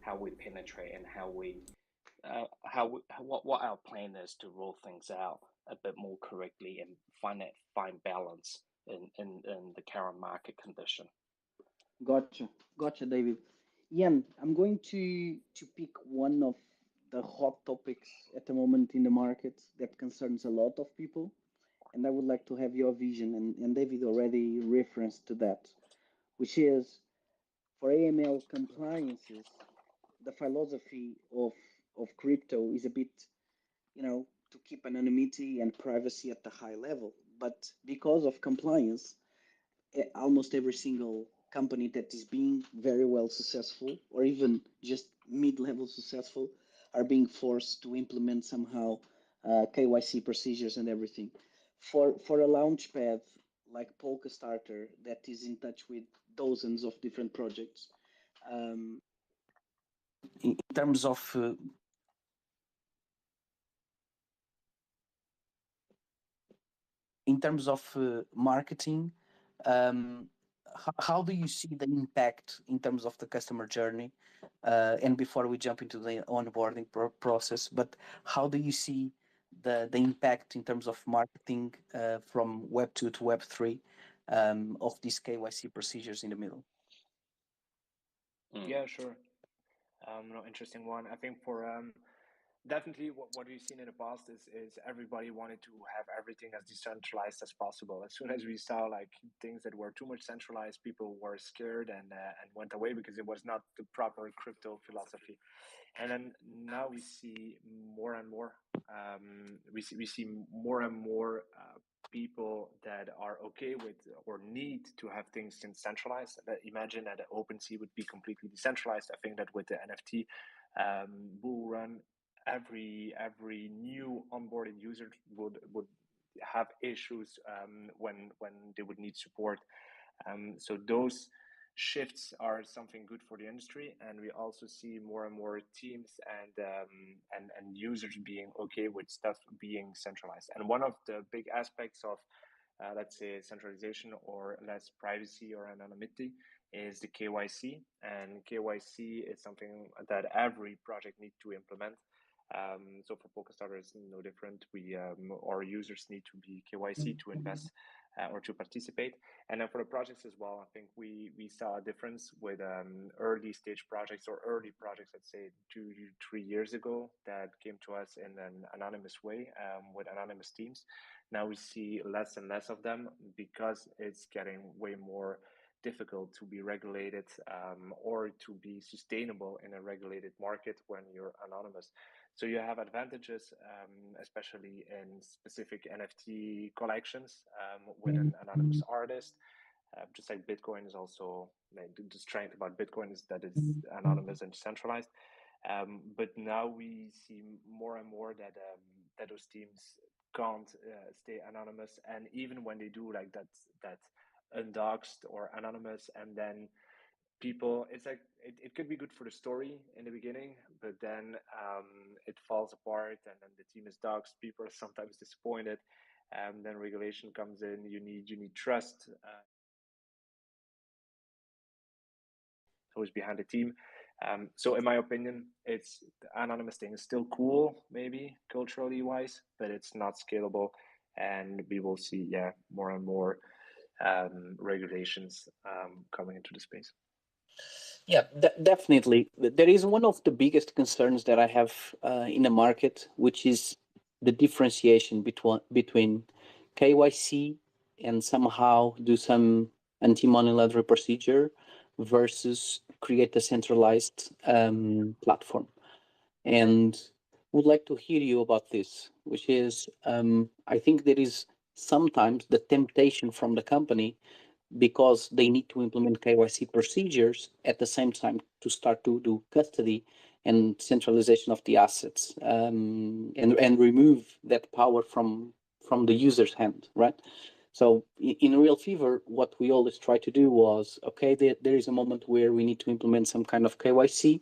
how we penetrate and what our plan is to roll things out a bit more correctly and find balance in the current market condition. Gotcha, David. Ian, I'm going to pick one of the hot topics at the moment in the market that concerns a lot of people, and I would like to have your vision, and David already referenced to that, which is for AML compliances, the philosophy of crypto is a bit, to keep anonymity and privacy at the high level. But because of compliance, almost every single company that is being very well successful or even just mid-level successful are being forced to implement somehow KYC procedures and everything. For a launchpad like Polka Starter that is in touch with dozens of different projects, in terms of marketing, how do you see the impact in terms of the customer journey? And before we jump into the onboarding process, but how do you see the impact in terms of marketing from Web 2 to Web 3 of these KYC procedures in the middle? Yeah, sure. No, interesting one. I think for definitely what we've seen in the past is everybody wanted to have everything as decentralized as possible. As soon as we saw like things that were too much centralized, people were scared and went away because it was not the proper crypto philosophy. And then now we see more and more we see more and more people that are okay with or need to have things centralized. Imagine that OpenSea would be completely decentralized. I think that with the NFT bull run, every new onboarded user would have issues when they would need support. So those shifts are something good for the industry, and we also see more and more teams and users being okay with stuff being centralized. And one of the big aspects of let's say centralization or less privacy or anonymity is the KYC, and KYC is something that every project needs to implement. So for Polka Starter, it's no different. Our users need to be KYC to invest or to participate. And then for the projects as well, I think we saw a difference with early stage projects or early projects, let's say 2 to 3 years ago, that came to us in an anonymous way with anonymous teams. Now we see less and less of them because it's getting way more difficult to be regulated or to be sustainable in a regulated market when you're anonymous. So you have advantages, especially in specific NFT collections with an anonymous artist. Just like Bitcoin is also, the strength about Bitcoin is that it's anonymous and centralized. But now we see more and more that those teams can't stay anonymous, and even when they do like that undoxed or anonymous, and then people, it's like it could be good for the story in the beginning, but then it falls apart, and then the team is doxed. People are sometimes disappointed, and then regulation comes in. You need trust. Who's behind the team? So in my opinion, it's the anonymous thing is still cool, maybe culturally wise, but it's not scalable, and we will see more and more regulations coming into the space. Yeah, definitely. There is one of the biggest concerns that I have in the market, which is the differentiation between KYC and somehow do some anti-money laundering procedure versus create a centralized platform. And would like to hear you about this, which is I think there is sometimes the temptation from the company, because they need to implement KYC procedures at the same time to start to do custody and centralization of the assets, and remove that power from the user's hand, right? So in Real Fever, what we always try to do was, okay, there is a moment where we need to implement some kind of KYC,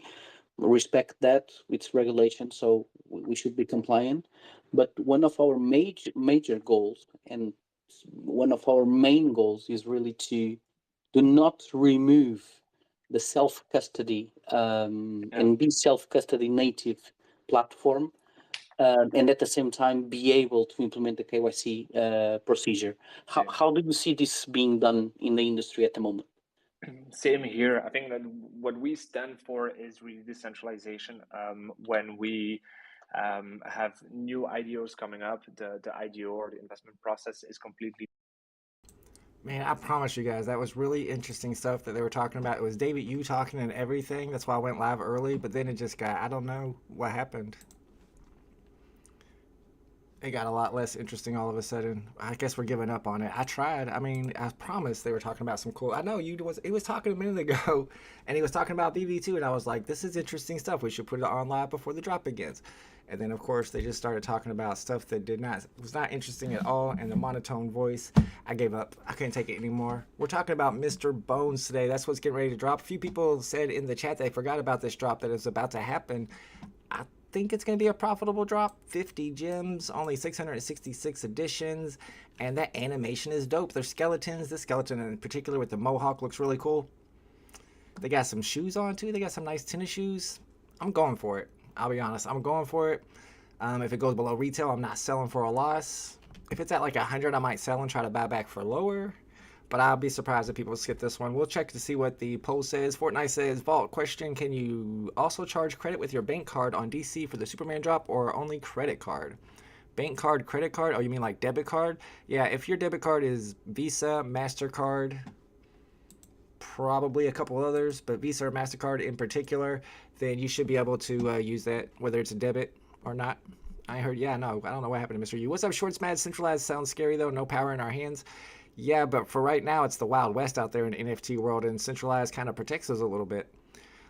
respect that with regulation, so we should be compliant. But one of our major goals, and one of our main goals, is really to do not remove the self-custody and be self-custody native platform, and at the same time be able to implement the KYC procedure. How do you see this being done in the industry at the moment? Same here. I think that what we stand for is really decentralization. When we have new IDOs coming up, the IDO or the investment process is completely. Man, I promise you guys, that was really interesting stuff that they were talking about. It was David Yu talking and everything. That's why I went live early, but then it just got, I don't know what happened. It got a lot less interesting all of a sudden. I guess we're giving up on it. I tried. I mean, I promised they were talking about some cool. I know he was talking a minute ago, and he was talking about VeVe too, and I was like, this is interesting stuff. We should put it on live before the drop begins. And then of course they just started talking about stuff that was not interesting at all, and the monotone voice. I gave up. I couldn't take it anymore. We're talking about Mr. Bones today. That's what's getting ready to drop. A few people said in the chat they forgot about this drop that is about to happen. I think it's going to be a profitable drop. 50 gems, only 666 editions, and that animation is dope. There's skeletons. This skeleton in particular with the mohawk looks really cool. They got some shoes on too. They got some nice tennis shoes. I'm going for it. I'll be honest. I'm going for it. If it goes below retail, I'm not selling for a loss. If it's at like 100, I might sell and try to buy back for lower. But I'll be surprised if people skip this one. We'll check to see what the poll says. Fortnite says, Vault, question, can you also charge credit with your bank card on DC for the Superman drop or only credit card? Bank card, credit card? Oh, you mean like debit card? Yeah, if your debit card is Visa, MasterCard, probably a couple others, but Visa or MasterCard in particular, then you should be able to use that, whether it's a debit or not. I heard, yeah, no, I don't know what happened to Mr. U. What's up, Shorts Mad? Centralized sounds scary though, no power in our hands. Yeah, but for right now, it's the Wild West out there in the NFT world, and centralized kind of protects us a little bit.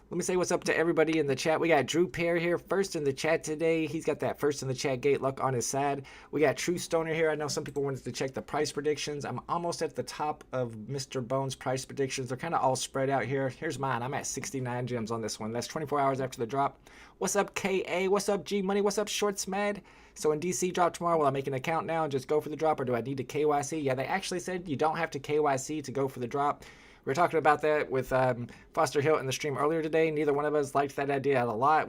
Let me say what's up to everybody in the chat. We got Drew Pear here first in the chat today. He's got that first in the chat gate luck on his side. We got True Stoner here. I know some people wanted to check the price predictions. I'm almost at the top of Mr. Bones' price predictions. They're kind of all spread out here. Here's mine. I'm at 69 gems on this one. That's 24 hours after the drop. What's up, KA? What's up, G Money? What's up, Shorts Mad? So when DC drop tomorrow, will I make an account now and just go for the drop, or do I need to KYC? Yeah, they actually said you don't have to KYC to go for the drop. We were talking about that with Foster Hill in the stream earlier today. Neither one of us liked that idea a lot.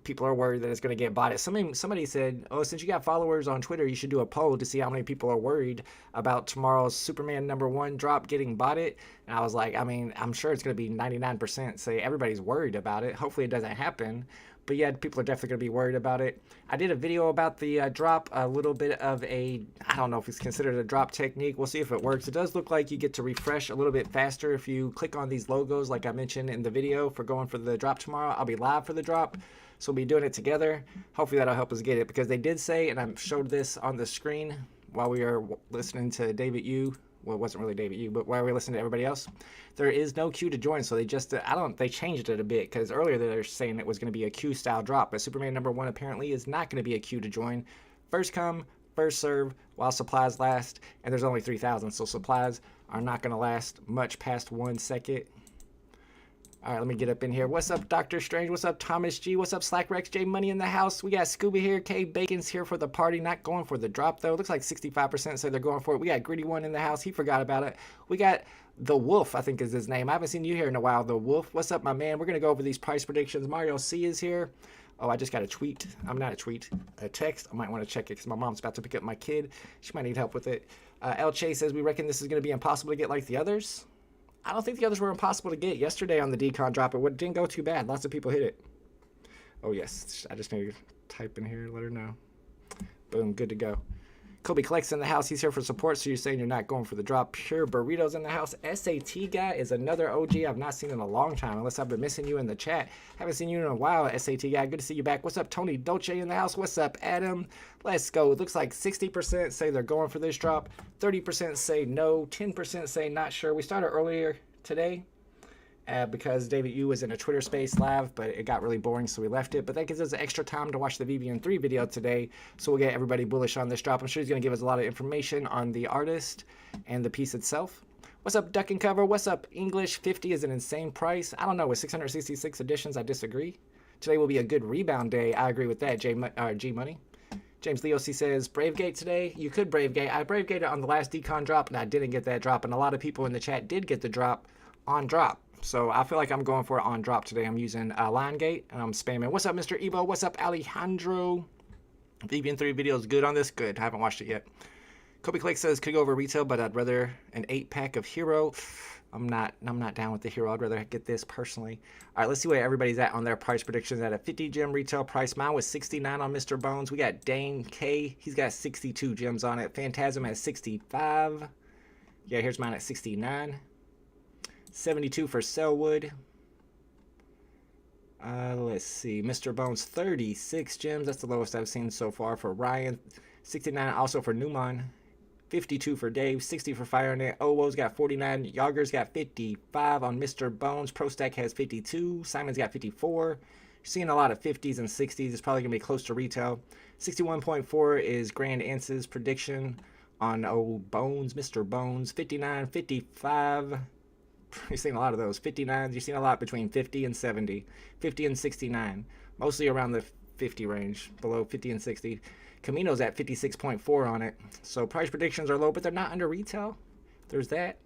People are worried that it's going to get botted. Somebody said, oh, since you got followers on Twitter, you should do a poll to see how many people are worried about tomorrow's Superman #1 drop getting botted. And I was like, I mean, I'm sure it's going to be 99% say everybody's worried about it. Hopefully it doesn't happen. But yeah, people are definitely going to be worried about it. I did a video about the drop, a little bit of I don't know if it's considered a drop technique. We'll see if it works. It does look like you get to refresh a little bit faster if you click on these logos like I mentioned in the video for going for the drop tomorrow. I'll be live for the drop, so we'll be doing it together. Hopefully that'll help us get it, because they did say, and I showed this on the screen while we were listening to David Yu. Well, it wasn't really David Yu, but while we were listening to everybody else, there is no queue to join. So they changed it a bit, because earlier they were saying it was going to be a queue style drop, but Superman #1 apparently is not going to be a queue to join. First come, first serve while supplies last, and there's only 3,000, so supplies are not going to last much past 1 second. All right, let me get up in here. What's up, Dr. Strange? What's up, Thomas G? What's up, Slackrex J Money in the house? We got Scuba here. K Bacon's here for the party. Not going for the drop, though. Looks like 65% say they're going for it. We got Gritty One in the house. He forgot about it. We got The Wolf, I think is his name. I haven't seen you here in a while, The Wolf. What's up, my man? We're going to go over these price predictions. Mario C is here. Oh, I just got a tweet. I'm not a tweet. A text. I might want to check it because my mom's about to pick up my kid. She might need help with it. El Chase says, we reckon this is going to be impossible to get like the others. I don't think the others were impossible to get. Yesterday on the decon drop, it didn't go too bad. Lots of people hit it. Oh, yes. I just need to type in here, let her know. Boom, good to go. Kobe Collects in the house. He's here for support, so you're saying you're not going for the drop. Pure Burritos in the house. SAT Guy is another OG I've not seen in a long time, unless I've been missing you in the chat. Haven't seen you in a while, SAT Guy. Good to see you back. What's up, Tony Dolce in the house? What's up, Adam? Let's go. It looks like 60% say they're going for this drop. 30% say no. 10% say not sure. We started earlier today because David Yu was in a Twitter space live, but it got really boring, so we left it. But that gives us extra time to watch the VVN3 video today, so we'll get everybody bullish on this drop. I'm sure he's going to give us a lot of information on the artist and the piece itself. What's up, Duck and Cover? What's up, English? 50 is an insane price. I don't know. With 666 editions, I disagree. Today will be a good rebound day. I agree with that, G Money. James Leosi says, Bravegate today? You could Bravegate. I Bravegated on the last decon drop, and I didn't get that drop, and a lot of people in the chat did get the drop on drop. So I feel like I'm going for it on drop today. I'm using LineGate and I'm spamming. What's up, Mr. Ebo? What's up, Alejandro? VBN3 video is good on this? Good. I haven't watched it yet. Kobe Click says could go over retail, but I'd rather an 8-pack of Hero. I'm not down with the Hero. I'd rather get this personally. All right, let's see where everybody's at on their price predictions. At a 50 gem retail price, mine was 69 on Mr. Bones. We got Dane K. He's got 62 gems on it. Phantasm at 65. Yeah, here's mine at 69. 72 for Selwood. Let's see. Mr. Bones, 36 gems. That's the lowest I've seen so far for Ryan. 69 also for Newman. 52 for Dave. 60 for FireNet. Owo's got 49. Yager's got 55 on Mr. Bones. ProStack has 52. Simon's got 54. You're seeing a lot of 50s and 60s. It's probably going to be close to retail. 61.4 is Grand Ance's prediction on Bones, Mr. Bones. 59, 55. You're seeing a lot of those. 59s. You're seeing a lot between 50 and 70. 50 and 69. Mostly around the 50 range. Below 50 and 60. Camino's at 56.4 on it. So price predictions are low, but they're not under retail. There's that.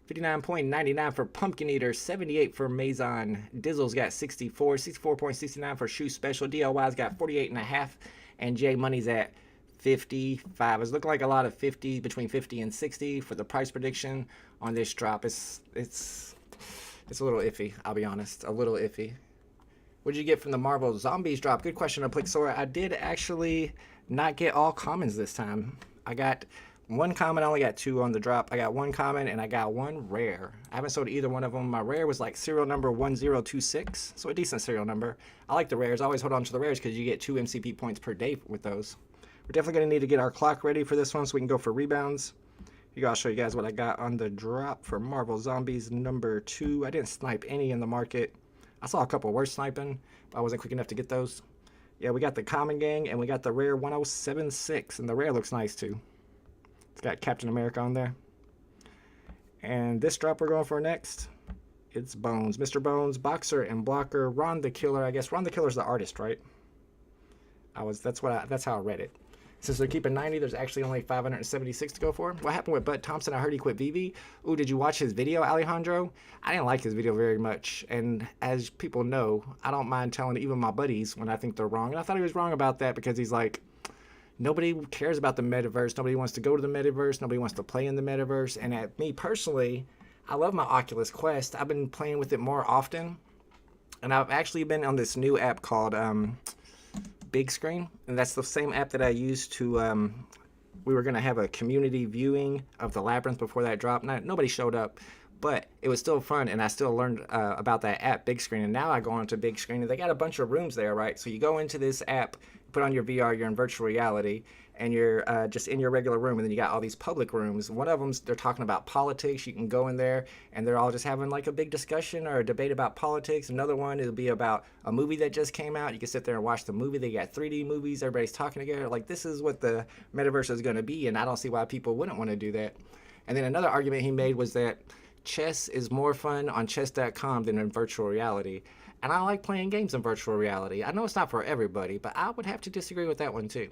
59.99 for Pumpkin Eater. 78 for Maison. Dizzle's got 64. 64.69 for Shoe Special. DIY's got 48.5. And J Money's at 55. It's looking like a lot of 50, between 50 and 60 for the price prediction on this drop. It's a little iffy, I'll be honest. A little iffy. What did you get from the Marvel Zombies drop? Good question, Aplixora. I did actually not get all commons this time. I got one common. I only got 2 on the drop. I got 1 common and I got 1 rare. I haven't sold either one of them. My rare was like serial number 1026, so a decent serial number. I like the rares. I always hold on to the rares because you get 2 MCP points per day with those. We're definitely going to need to get our clock ready for this one so we can go for rebounds. I'll show you guys what I got on the drop for Marvel Zombies number 2. I didn't snipe any in the market. I saw a couple worse sniping, but I wasn't quick enough to get those. Yeah, we got the common gang and we got the rare 1076, and the rare looks nice too. It's got Captain America on there. And this drop we're going for next, it's Bones. Mr. Bones, Boxer and Blocker, Ron the Killer. I guess Ron the Killer's the artist, right? That's how I read it. Since they're keeping 90, there's actually only 576 to go for. What happened with Bud Thompson? I heard he quit VeVe. Ooh, did you watch his video, Alejandro? I didn't like his video very much. And as people know, I don't mind telling even my buddies when I think they're wrong. And I thought he was wrong about that because he's like, nobody cares about the metaverse. Nobody wants to go to the metaverse. Nobody wants to play in the metaverse. And at me personally, I love my Oculus Quest. I've been playing with it more often. And I've actually been on this new app called Big Screen, and that's the same app that I used to we were going to have a community viewing of the Labyrinth before that dropped. Nobody showed up, but it was still fun, and I still learned about that app, Big Screen. And now I go onto Big Screen, and they got a bunch of rooms there, right? So you go into this app, put on your VR, you're in virtual reality, and you're just in your regular room, and then you got all these public rooms. One of them, they're talking about politics. You can go in there, and they're all just having like a big discussion or a debate about politics. Another one, it'll be about a movie that just came out. You can sit there and watch the movie. They got 3D movies. Everybody's talking together. Like, this is what the metaverse is going to be, and I don't see why people wouldn't want to do that. And then another argument he made was that chess is more fun on chess.com than in virtual reality. And I like playing games in virtual reality. I know it's not for everybody, but I would have to disagree with that one too.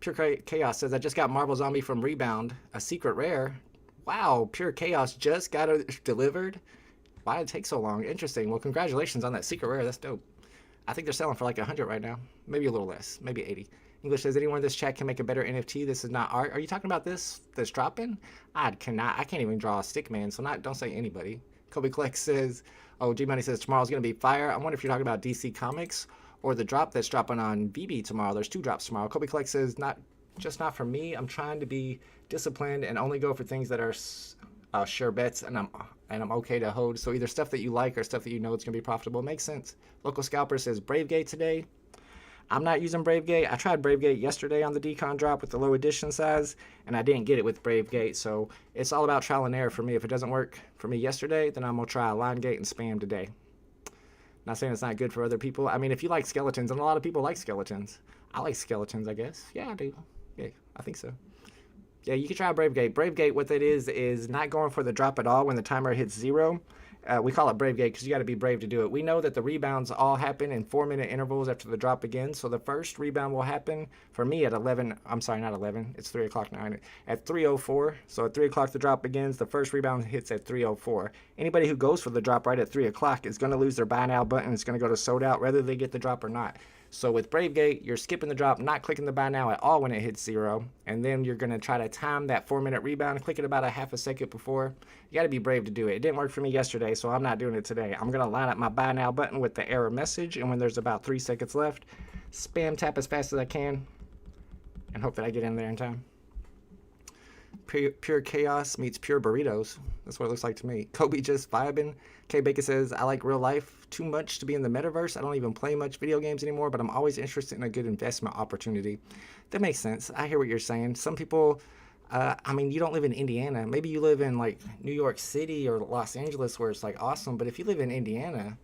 Pure Chaos says, I just got Marvel Zombie from Rebound, a secret rare. Wow, Pure Chaos just got it delivered. Why did it take so long? Interesting. Well, congratulations on that secret rare. That's dope. I think they're selling for like 100 right now. Maybe a little less. Maybe 80. English says, anyone in this chat can make a better NFT. This is not art. Are you talking about this that's dropping? I can't even draw a stick man, so don't say anybody. Kobe Kleck says, oh, G Money says tomorrow's going to be fire. I wonder if you're talking about DC Comics or the drop that's dropping on VeVe tomorrow. There's 2 drops tomorrow. Kobe Kleck says, not for me. I'm trying to be disciplined and only go for things that are sure bets, and I'm okay to hold. So either stuff that you like or stuff that you know it's going to be profitable. Makes sense. Local Scalper says Bravegate today. I'm not using Bravegate. I tried Bravegate yesterday on the Decon drop with the low edition size, and I didn't get it with Bravegate. So it's all about trial and error for me. If it doesn't work for me yesterday, then I'm going to try LineGate and spam today. Not saying it's not good for other people. I mean, if you like skeletons, and a lot of people like skeletons. I like skeletons, I guess. Yeah, I do. Yeah, I think so. Yeah, you can try Bravegate. Bravegate, what that is not going for the drop at all when the timer hits 0. We call it Bravegate because you got to be brave to do it. We know that the rebounds all happen in 4-minute intervals after the drop begins. So the first rebound will happen for me at 11. I'm sorry, not 11. It's 3 o'clock now. At 3:04. So at 3 o'clock the drop begins. The first rebound hits at 3:04. Anybody who goes for the drop right at 3 o'clock is going to lose their buy now button. It's going to go to sold out whether they get the drop or not. So with Bravegate, you're skipping the drop, not clicking the buy now at all when it hits 0. And then you're going to try to time that 4-minute rebound, click it about a half a second before. You got to be brave to do it. It didn't work for me yesterday, so I'm not doing it today. I'm going to line up my buy now button with the error message. And when there's about 3 seconds left, spam tap as fast as I can and hope that I get in there in time. Pure chaos meets pure burritos. That's what it looks like to me. Kobe just vibing. K Bacon says, I like real life too much to be in the metaverse. I don't even play much video games anymore, but I'm always interested in a good investment opportunity. That makes sense. I hear what you're saying. Some people, I mean, you don't live in Indiana. Maybe you live in like New York City or Los Angeles where it's like awesome. But if you live in Indiana,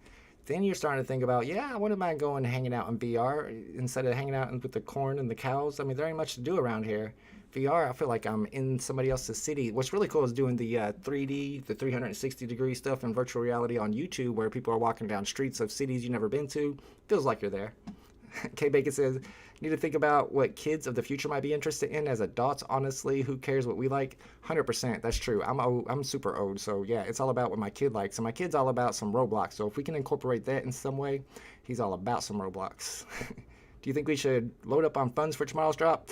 then you're starting to think about, yeah, I wouldn't mind going and hanging out in VR instead of hanging out with the corn and the cows. I mean, there ain't much to do around here. VR, I feel like I'm in somebody else's city. What's really cool is doing the 3D, the 360-degree stuff in virtual reality on YouTube where people are walking down streets of cities you've never been to. Feels like you're there. K Bacon says, need to think about what kids of the future might be interested in as adults. Honestly, who cares what we like? 100%. That's true. I'm super old, so yeah, it's all about what my kid likes. And my kid's all about some Roblox, so if we can incorporate that in some way, he's all about some Roblox. Do you think we should load up on funds for tomorrow's drop?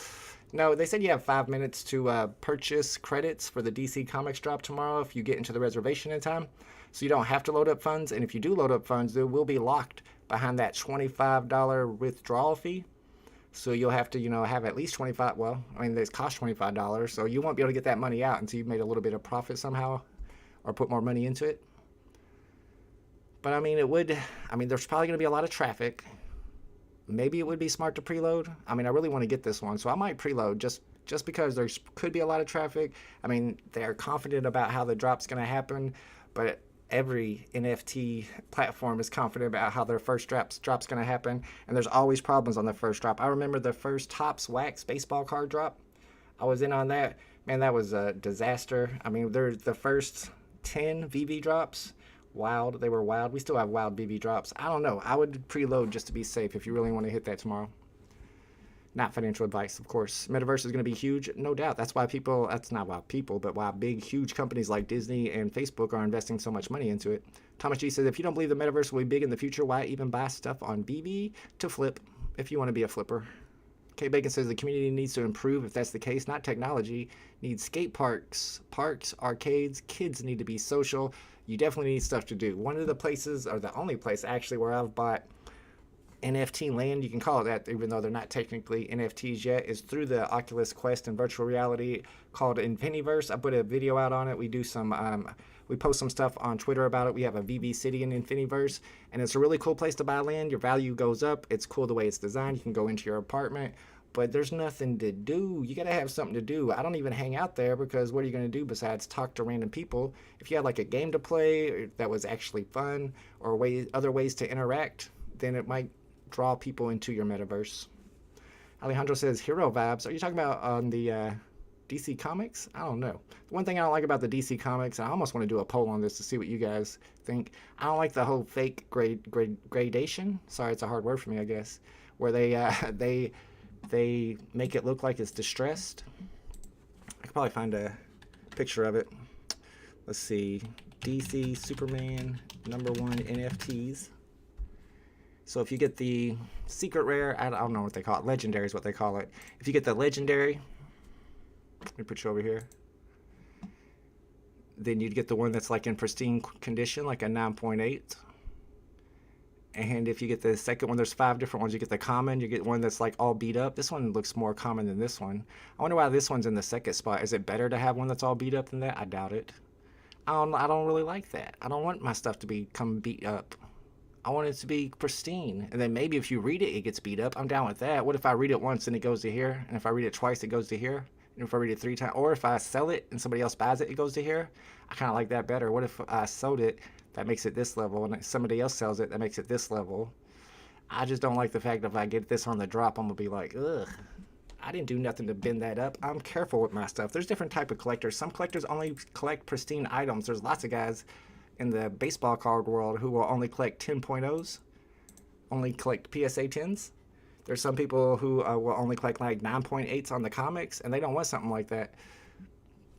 No, they said you have 5 minutes to purchase credits for the DC Comics drop tomorrow if you get into the reservation in time. So you don't have to load up funds, and if you do load up funds, they will be locked behind that $25 withdrawal fee. So you'll have to, have at least $25. Well, I mean, they cost $25, so you won't be able to get that money out until you've made a little bit of profit somehow or put more money into it. But I mean, there's probably going to be a lot of traffic. Maybe it would be smart to preload. I mean, I really want to get this one, so I might preload just because there could be a lot of traffic. I mean, they're confident about how the drop's going to happen, but every NFT platform is confident about how their first drop's going to happen, and there's always problems on the first drop. I remember the first Topps Wax baseball card drop. I was in on that. Man, that was a disaster. I mean, the first 10 VeVe drops. Wild. They were wild. We still have wild VeVe drops. I don't know. I would preload just to be safe if you really want to hit that tomorrow. Not financial advice, of course. Metaverse is going to be huge, no doubt. That's not why people, but why big, huge companies like Disney and Facebook are investing so much money into it. Thomas G says, if you don't believe the metaverse will be big in the future, why even buy stuff on VeVe to flip if you want to be a flipper? K Bacon says the community needs to improve. If that's the case, not technology. Needs skate parks, arcades. Kids need to be social. You definitely need stuff to do. One of the places, or the only place actually, where I've bought NFT land, you can call it that, even though they're not technically NFTs yet, is through the Oculus Quest and virtual reality called Infiniverse. I put a video out on it. We do we post some stuff on Twitter about it. We have a VeVe city in Infiniverse, and it's a really cool place to buy land. Your value goes up. It's cool the way it's designed. You can go into your apartment, but there's nothing to do. You got to have something to do. I don't even hang out there because what are you going to do besides talk to random people? If you had like a game to play that was actually fun or other ways to interact, then it might draw people into your metaverse. Alejandro says, hero vibes. Are you talking about on the DC Comics? I don't know. The one thing I don't like about the DC Comics, and I almost want to do a poll on this to see what you guys think. I don't like the whole fake gradation. Sorry, it's a hard word for me, I guess. Where they make it look like it's distressed. I could probably find a picture of it. Let's see. DC Superman #1 NFTs. So if you get the secret rare, I don't know what they call it. Legendary is what they call it. If you get the legendary, let me put you over here. Then you'd get the one that's like in pristine condition, like a 9.8. And if you get the second one, there's 5 different ones. You get the common, you get one that's like all beat up. This one looks more common than this one. I wonder why this one's in the second spot. Is it better to have one that's all beat up than that? I doubt it. I don't really like that. I don't want my stuff to become beat up. I want it to be pristine. And then maybe if you read it, it gets beat up. I'm down with that. What if I read it once and it goes to here? And if I read it twice, it goes to here? And if I read it 3 times, or if I sell it and somebody else buys it, it goes to here? I kind of like that better. What if I sold it, that makes it this level, and somebody else sells it, that makes it this level? I just don't like the fact that if I get this on the drop, I'm going to be like, ugh, I didn't do nothing to bend that up. I'm careful with my stuff. There's different type of collectors. Some collectors only collect pristine items. There's lots of guys in the baseball card world who will only collect 10.0s, only collect PSA 10s. There's some people who will only collect like 9.8s on the comics, and they don't want something like that.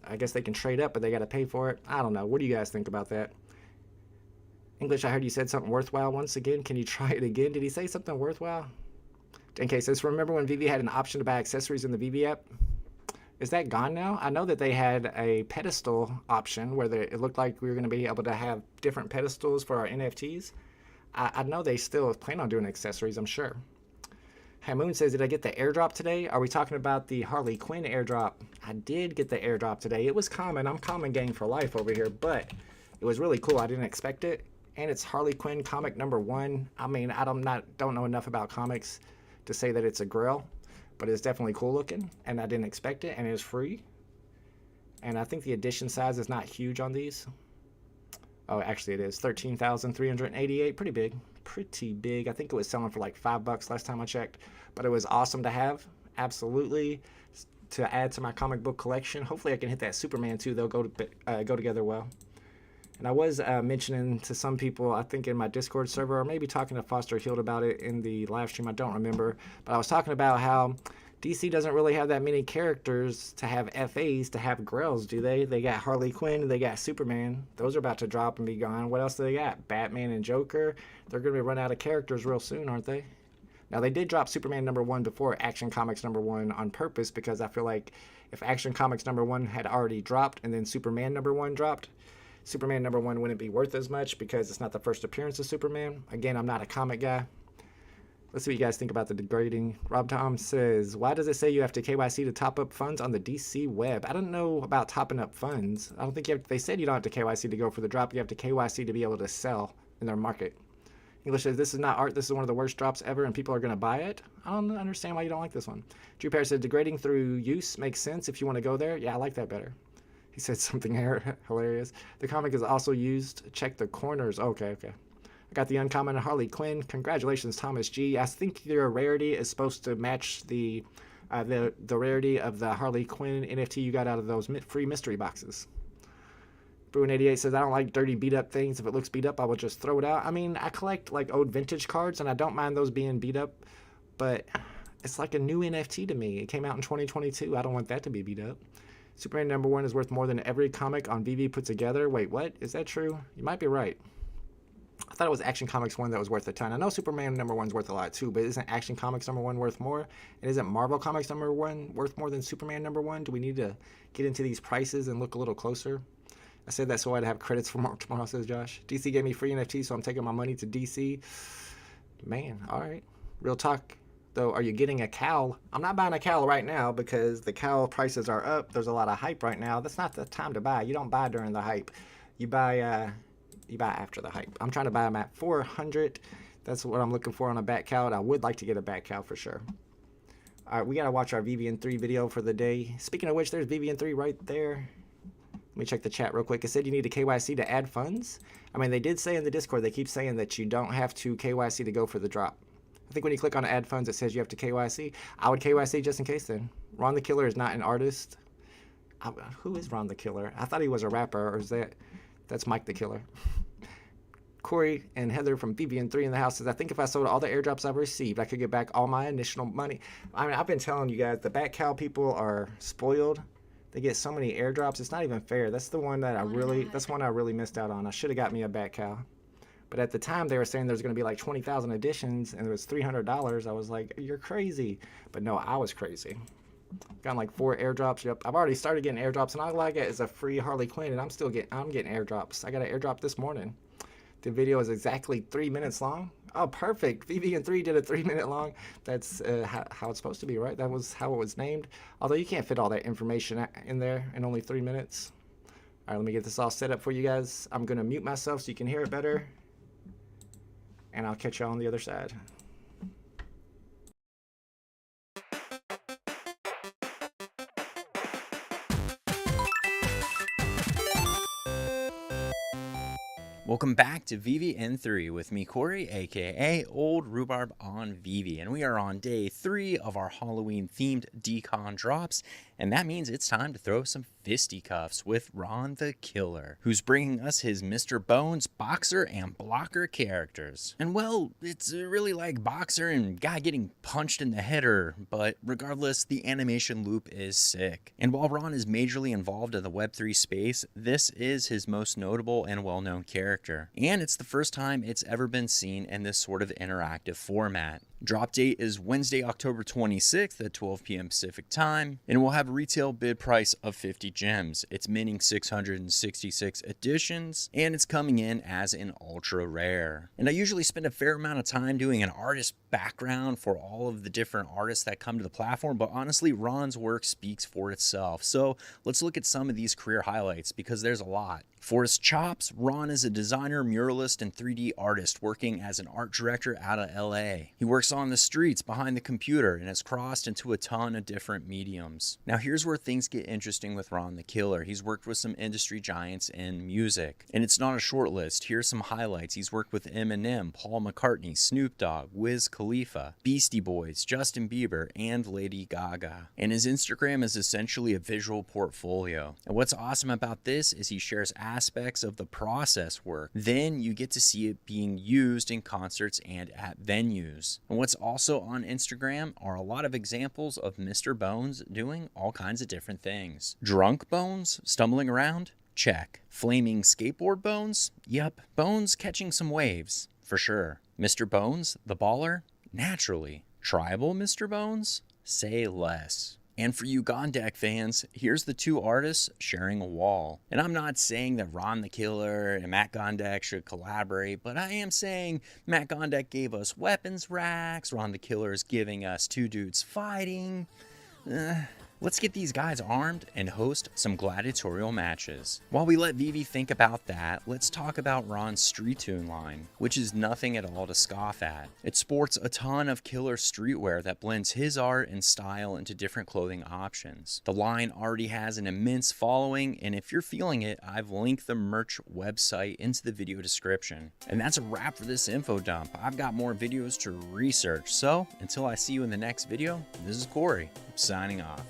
I guess they can trade up, but they got to pay for it. I don't know. What do you guys think about that? English, I heard you said something worthwhile once again. Can you try it again? Did he say something worthwhile? In case this, remember when VeVe had an option to buy accessories in the VeVe app? Is that gone now? I know that they had a pedestal option where it looked like we were going to be able to have different pedestals for our NFTs. I know they still plan on doing accessories, I'm sure. Hamoon says, did I get the airdrop today? Are we talking about the Harley Quinn airdrop? I did get the airdrop today. It was common. I'm common gang for life over here, but it was really cool. I didn't expect it. And it's Harley Quinn comic #1. I mean, I don't know enough about comics to say that it's a grail, but it's definitely cool looking, and I didn't expect it, and it was free. And I think the edition size is not huge on these. Oh, actually it is 13,388. Pretty big. Pretty big. I think it was selling for like $5 last time I checked, but it was awesome to have. Absolutely, to add to my comic book collection. Hopefully I can hit that Superman too. They'll go together well. And I was mentioning to some people, I think in my Discord server, or maybe talking to Foster Hield about it in the live stream, I don't remember, but I was talking about how DC doesn't really have that many characters to have FAs to have grails, do they? They got Harley Quinn, they got Superman. Those are about to drop and be gone. What else do they got? Batman and Joker. They're going to be running out of characters real soon, aren't they? Now, they did drop Superman #1 before Action Comics #1 on purpose, because I feel like if Action Comics #1 had already dropped and then Superman #1 dropped, Superman #1 wouldn't be worth as much because it's not the first appearance of Superman. Again, I'm not a comic guy. Let's see what you guys think about the degrading. Rob Tom says, why does it say you have to KYC to top up funds on the DC web? I don't know about topping up funds. I don't think they said you don't have to KYC to go for the drop. You have to KYC to be able to sell in their market. English says, this is not art. This is one of the worst drops ever, and people are going to buy it. I don't understand why you don't like this one. Drew Pear said, degrading through use makes sense if you want to go there. Yeah, I like that better. He said something hilarious. The comic is also used. Check the corners. Okay. I got the uncommon Harley Quinn. Congratulations, Thomas G. I think your rarity is supposed to match the rarity of the Harley Quinn NFT you got out of those free mystery boxes. Bruin88 says, I don't like dirty beat up things. If it looks beat up, I will just throw it out. I mean, I collect like old vintage cards, and I don't mind those being beat up, but it's like a new NFT to me. It came out in 2022. I don't want that to be beat up. Superman #1 is worth more than every comic on VeVe put together. Wait, what? Is that true? You might be right. I thought it was Action Comics 1 that was worth a ton. I know Superman #1's worth a lot too, but isn't Action Comics #1 worth more? And isn't Marvel Comics #1 worth more than Superman #1? Do we need to get into these prices and look a little closer? I said that so I'd have credits for Mark tomorrow, says Josh. DC gave me free NFT, so I'm taking my money to DC. Man, all right. Real talk. Though, are you getting a cowl? I'm not buying a cowl right now because the cowl prices are up. There's a lot of hype right now. That's not the time to buy. You don't buy during the hype. You buy after the hype. I'm trying to buy them at 400. That's what I'm looking for on a bat cowl. I would like to get a bat cowl for sure. All right, we got to watch our VeVe3 video for the day. Speaking of which, there's VeVe3 right there. Let me check the chat real quick. It said you need a KYC to add funds. I mean, they did say in the Discord, they keep saying that you don't have to KYC to go for the drop. I think when you click on add funds, it says you have to KYC. I would KYC just in case then. Ron the Killer is not an artist. Who is Ron the Killer? I thought he was a rapper, or is that's Mike the Killer. Corey and Heather from VeVe3 in the house says, I think if I sold all the airdrops I've received, I could get back all my initial money. I mean, I've been telling you guys, the Bat Cow people are spoiled. They get so many airdrops. It's not even fair. That's the one that that's one I really missed out on. I should have got me a Bat Cow. But at the time, they were saying there's going to be like 20,000 editions, and it was $300. I was like, you're crazy. But no, I was crazy. Gotten like 4 airdrops. Yep, I've already started getting airdrops, and all I get is a free Harley Quinn, and I'm getting airdrops. I got an airdrop this morning. The video is exactly 3 minutes long. Oh, perfect. VeVe3 did a 3-minute long. That's how it's supposed to be, right? That was how it was named. Although you can't fit all that information in there in only 3 minutes. All right, let me get this all set up for you guys. I'm going to mute myself so you can hear it better. And I'll catch you on the other side. Welcome back to VeVe in 3 with me, Corey, aka Old Rhubarb on VeVe, and we are on day 3 of our Halloween-themed decon drops, and that means it's time to throw some fisticuffs with Ron the Killer, who's bringing us his Mr. Bones boxer and blocker characters. And well, it's really like boxer and guy getting punched in the header, but regardless, the animation loop is sick. And while Ron is majorly involved in the Web3 space, this is his most notable and well-known character. And it's the first time it's ever been seen in this sort of interactive format. Drop date is Wednesday, October 26th at 12 p.m. Pacific time, and we'll have a retail bid price of 50 gems. It's minting 666 editions, and it's coming in as an ultra rare. And I usually spend a fair amount of time doing an artist background for all of the different artists that come to the platform, but honestly, Ron's work speaks for itself. So let's look at some of these career highlights, because there's a lot. For his chops, Ron is a designer, muralist, and 3D artist working as an art director out of LA. He works on the streets behind the computer and has crossed into a ton of different mediums. Now here's where things get interesting with Ron the Killer. He's worked with some industry giants in music, and it's not a short list. Here's some highlights. He's worked with Eminem, Paul McCartney, Snoop Dogg, Wiz Khalifa, Beastie Boys, Justin Bieber, and Lady Gaga. And his Instagram is essentially a visual portfolio. And what's awesome about this is he shares aspects of the process work. Then you get to see it being used in concerts and at venues. And what's also on Instagram are a lot of examples of Mr. Bones doing all kinds of different things. Drunk Bones stumbling around? Check. Flaming skateboard Bones? Yep. Bones catching some waves, for sure. Mr. Bones, the baller? Naturally. Tribal Mr. Bones? Say less. And for you Gondek fans, here's the two artists sharing a wall. And I'm not saying that Ron the Killer and Matt Gondek should collaborate, but I am saying Matt Gondek gave us weapons racks, Ron the Killer is giving us two dudes fighting. Let's get these guys armed and host some gladiatorial matches. While we let VeVe think about that, let's talk about Ron's Street Tune line, which is nothing at all to scoff at. It sports a ton of killer streetwear that blends his art and style into different clothing options. The line already has an immense following, and if you're feeling it, I've linked the merch website into the video description. And that's a wrap for this info dump. I've got more videos to research, so until I see you in the next video, this is Corey, signing off.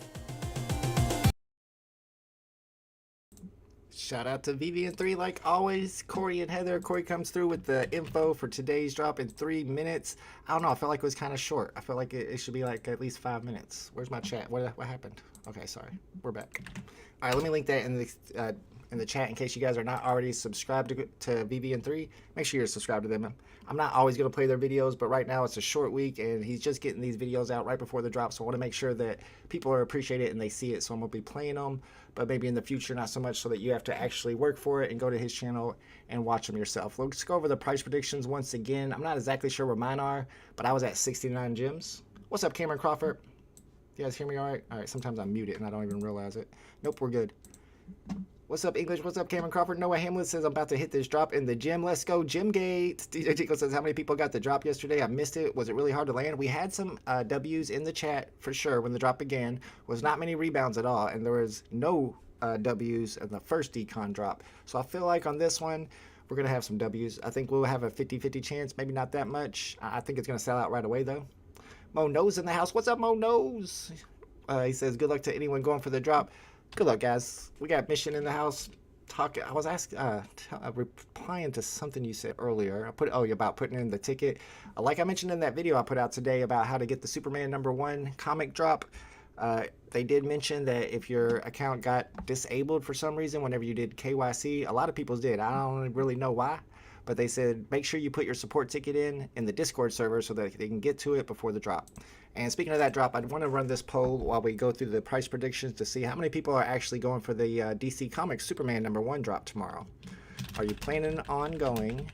Shout out to VeVe in 3 like always. Corey and Heather. Corey comes through with the info for today's drop in 3 minutes. I don't know. I felt like it was kind of short. I felt like it should be like at least 5 minutes. Where's my chat? What happened? Okay, sorry. We're back. All right, let me link that in the chat in case you guys are not already subscribed to VeVe in 3. Make sure you're subscribed to them. I'm not always going to play their videos, but right now it's a short week and he's just getting these videos out right before the drop. So I want to make sure that people are appreciate it and they see it. So I'm going to be playing them, but maybe in the future, not so much, so that you have to actually work for it and go to his channel and watch them yourself. Let's go over the price predictions once again. I'm not exactly sure where mine are, but I was at 69 gems. What's up, Cameron Crawford? You guys hear me all right? All right, sometimes I'm muted and I don't even realize it. Nope, we're good. What's up, English? What's up, Cameron Crawford? Noah Hamlin says, I'm about to hit this drop in the gym. Let's go, Gymgate. DJ Tico says, how many people got the drop yesterday? I missed it. Was it really hard to land? We had some W's in the chat for sure when the drop began. Was not many rebounds at all, and there was no W's in the first decon drop. So I feel like on this one, we're going to have some W's. I think we'll have a 50-50 chance, maybe not that much. I think it's going to sell out right away, though. Mo Nose in the house. What's up, Mo Nose? He says, good luck to anyone going for the drop. Good luck, guys. We got Mission in the house. I was replying to something you said earlier. About putting in the ticket. Like I mentioned in that video I put out today about how to get the Superman #1 comic drop. They did mention that if your account got disabled for some reason whenever you did KYC, a lot of people's did. I don't really know why, but they said make sure you put your support ticket in the Discord server so that they can get to it before the drop. And speaking of that drop, I want to run this poll while we go through the price predictions to see how many people are actually going for the DC Comics Superman #1 drop tomorrow. Are you planning on going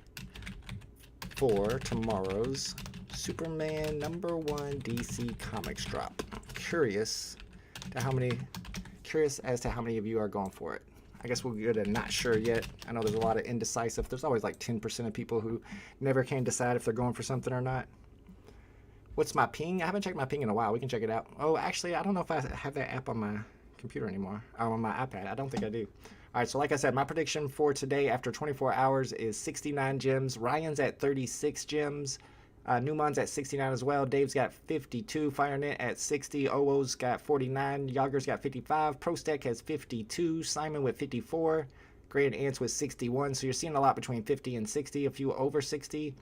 for tomorrow's Superman #1 DC Comics drop? Curious as to how many of you are going for it. I guess we'll get a not sure yet. I know there's a lot of indecisive. There's always like 10% of people who never can decide if they're going for something or not. What's my ping? I haven't checked my ping in a while. We can check it out. Oh, actually, I don't know if I have that app on my computer anymore. Or on my iPad. I don't think I do. All right, so like I said, my prediction for today after 24 hours is 69 gems. Ryan's at 36 gems. Newman's at 69 as well. Dave's got 52. FireNet at 60. Owo's got 49. Yager's got 55. ProStack has 52. Simon with 54. Gray and Ants with 61. So you're seeing a lot between 50 and 60. A few over 60.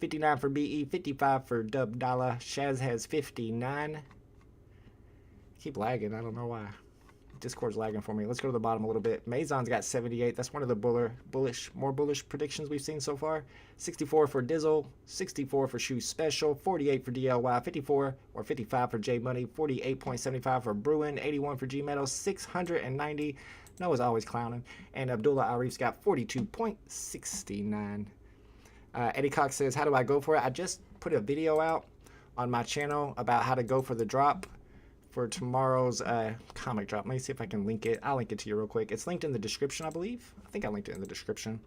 59 for BE. 55 for Dub Dalla. Shaz has 59. Keep lagging. I don't know why. Discord's lagging for me. Let's go to the bottom a little bit. Mazon's got 78. That's one of the more bullish predictions we've seen so far. 64 for Dizzle, 64 for Shoe Special, 48 for DLY, 54 or 55 for J Money, 48.75 for Bruin, 81 for G Metal, 690. Noah's always clowning. And Abdullah Arif's got 42.69. Eddie Cox says, how do I go for it? I just put a video out on my channel about how to go for the drop for tomorrow's comic drop. Let me see if I can link it. I'll link it to you real quick. It's linked in the description, I believe. I think I linked it in the description.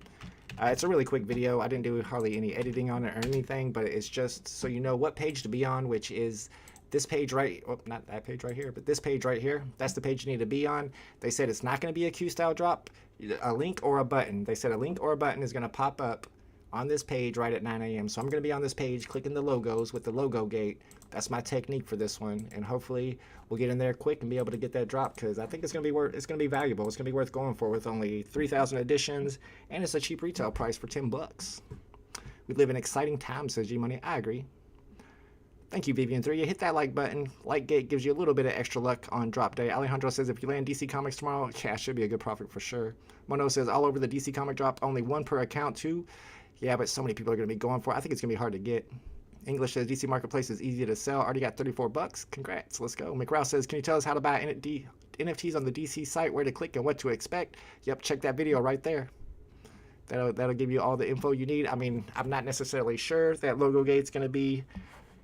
It's a really quick video. I didn't do hardly any editing on it or anything, but it's just so you know what page to be on, which is this page right, oh, not that page right here, but this page right here. That's the page you need to be on. They said it's not going to be a Q-style drop, a link or a button. They said a link or a button is going to pop up on this page right at 9 a.m. So I'm going to be on this page clicking the logos with the logo gate. That's my technique for this one, and hopefully we'll get in there quick and be able to get that drop, because I think it's going to be valuable. It's going to be worth going for with only 3,000 editions, and it's a cheap retail price for $10. We live in exciting times, says G Money. I agree. Thank you, Vivian3. You hit that like button. Like gate gives you a little bit of extra luck on drop day. Alejandro says if you land DC Comics tomorrow, yeah, should be a good profit for sure. Mono says all over the DC Comic drop, only one per account too. Yeah, but so many people are going to be going for it. I think it's going to be hard to get. English says DC Marketplace is easy to sell. Already got $34. Congrats. Let's go. McRouse says, can you tell us how to buy NFTs on the DC site, where to click and what to expect? Yep, check that video right there. That'll give you all the info you need. I mean, I'm not necessarily sure that logo gate's going to be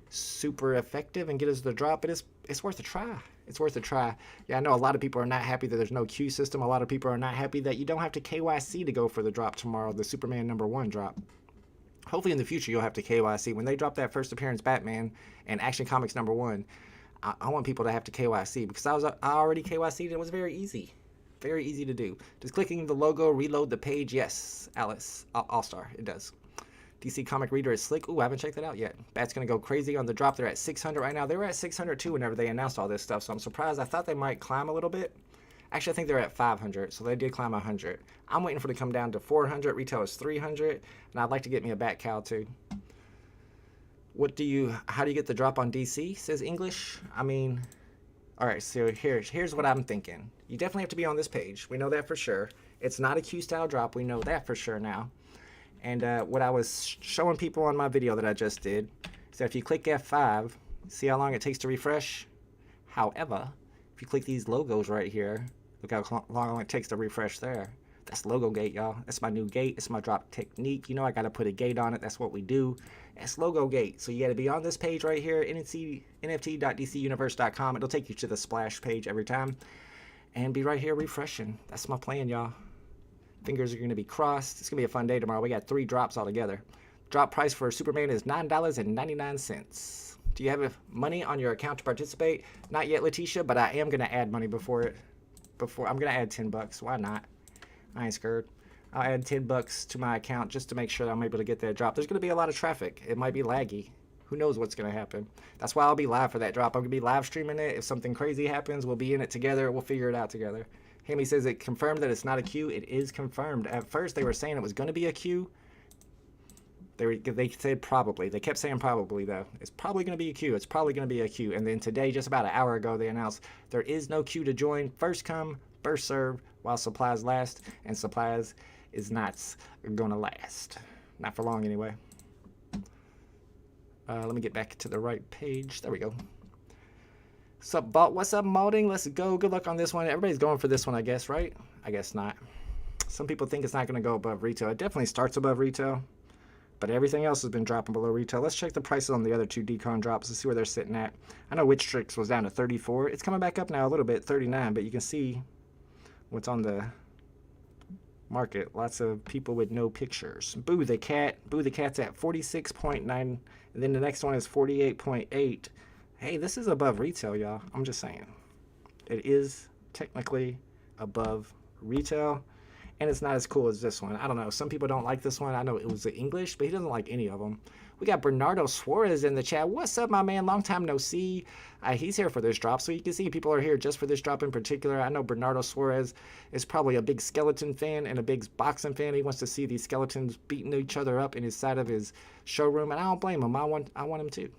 super effective and get us the drop, but it's worth a try. It's worth a try. Yeah, I know a lot of people are not happy that there's no queue system. A lot of people are not happy that you don't have to KYC to go for the drop tomorrow, the Superman #1 drop. Hopefully in the future you'll have to KYC. When they drop that first appearance Batman and Action Comics #1, I want people to have to KYC, because I already KYC'd and it was very easy. Very easy to do. Does clicking the logo reload the page? Yes, Alice. All-Star, it does. DC Comic Reader is slick. Ooh, I haven't checked that out yet. Bat's going to go crazy on the drop. They're at 600 right now. They were at 600 too whenever they announced all this stuff, so I'm surprised. I thought they might climb a little bit. Actually, I think they're at 500, so they did climb 100. I'm waiting for it to come down to 400. Retail is 300, and I'd like to get me a Bat Cow too. How do you get the drop on DC, says English? I mean, all right, so here's what I'm thinking. You definitely have to be on this page. We know that for sure. It's not a Q-style drop. We know that for sure now. And what I was showing people on my video that I just did is that if you click F5, see how long it takes to refresh? However, if you click these logos right here, look how long it takes to refresh there. That's logo gate, y'all. That's my new gate. It's my drop technique. You know I got to put a gate on it. That's what we do. That's logo gate. So you got to be on this page right here, nft.dcuniverse.com. It'll take you to the splash page every time. And be right here refreshing. That's my plan, y'all. Fingers are going to be crossed. It's going to be a fun day tomorrow. We got 3 drops altogether. Drop price for Superman is $9.99. Do you have money on your account to participate? Not yet, Letitia, but I am going to add money before I'm going to add $10. Why not? I ain't scared. I'll add $10 to my account just to make sure that I'm able to get that drop. There's going to be a lot of traffic. It might be laggy. Who knows what's going to happen? That's why I'll be live for that drop. I'm going to be live streaming it. If something crazy happens, we'll be in it together. We'll figure it out together. Hammy says it confirmed that it's not a queue. It is confirmed. At first, they were saying it was going to be a queue. They said probably. They kept saying probably, though. It's probably going to be a queue. It's probably going to be a queue. And then today, just about an hour ago, they announced there is no queue to join. First come, first serve, while supplies last. And supplies is not going to last. Not for long, anyway. Let me get back to the right page. There we go. What's up, Malding? Let's go. Good luck on this one. Everybody's going for this one, I guess, right? I guess not. Some people think it's not going to go above retail. It definitely starts above retail, but everything else has been dropping below retail. Let's check the prices on the other 2 decon drops to see where they're sitting at. I know Witch Tricks was down to 34. It's coming back up now a little bit, 39, but you can see what's on the market. Lots of people with no pictures. Boo the Cat. Boo the Cat's at 46.9, and then the next one is 48.8. Hey, this is above retail, y'all. I'm just saying. It is technically above retail. and it's not as cool as this one. I don't know. Some people don't like this one. I know it was the English, but he doesn't like any of them. We got Bernardo Suarez in the chat. What's up, my man? Long time no see. He's here for this drop, so you can see people are here just for this drop in particular. I know Bernardo Suarez is probably a big skeleton fan and a big boxing fan. He wants to see these skeletons beating each other up in his side of his showroom, and I don't blame him. I want him too.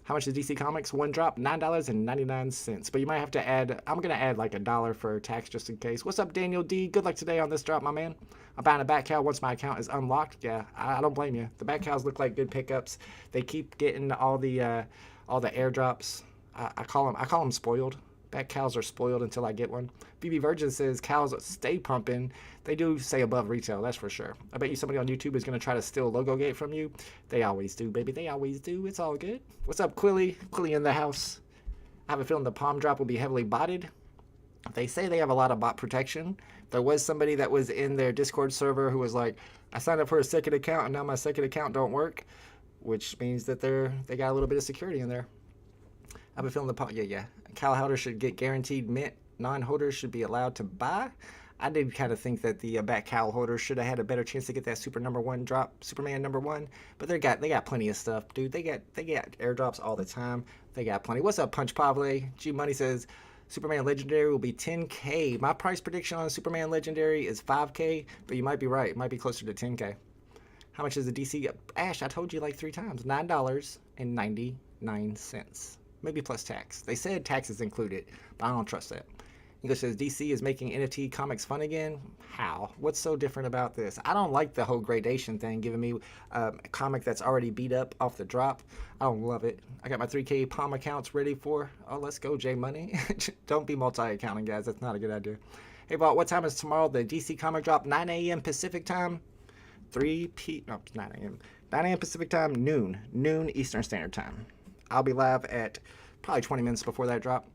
How much is DC Comics? One drop, $9.99. But you might have to add, I'm going to add like $1 for tax just in case. What's up, Daniel D? Good luck today on this drop, my man. I'm buying a bat cow once my account is unlocked. Yeah, I don't blame you. The bat cows look like good pickups. They keep getting all the airdrops. I call them spoiled. Bat cows are spoiled until I get one. VeVe Virgin says cows stay pumping. They do say above retail, that's for sure. I bet you somebody on YouTube is going to try to steal Logogate from you. They always do, baby. They always do. It's all good. What's up, Quilly? Quilly in the house. I have a feeling the palm drop will be heavily botted. They say they have a lot of bot protection. There was somebody that was in their Discord server who was like, I signed up for a second account and now my second account don't work, which means that they got a little bit of security in there. I have a feeling the palm, yeah. Cow holders should get guaranteed mint. Non-holders should be allowed to buy. I did kind of think that the bat cow holders should have had a better chance to get that Superman #1, but they got plenty of stuff, dude. They got airdrops all the time. They got plenty. What's up, Punch Pavle? G Money says Superman Legendary will be 10K. My price prediction on Superman Legendary is 5K, but you might be right. It might be closer to 10K. How much is the DC? Ash, I told you like 3 times. $9.99. Maybe plus tax. They said tax is included, but I don't trust that. English says DC is making NFT comics fun again. How? What's so different about this? I don't like the whole gradation thing, giving me a comic that's already beat up off the drop. I don't love it. I got my 3K Palm accounts ready for. Oh, let's go, J Money. Don't be multi-accounting, guys. That's not a good idea. Hey, Vault, what time is tomorrow? The DC comic drop, 9 a.m. Pacific time. 9 a.m. 9 a.m. Pacific time, noon Eastern Standard Time. I'll be live at probably 20 minutes before that drop.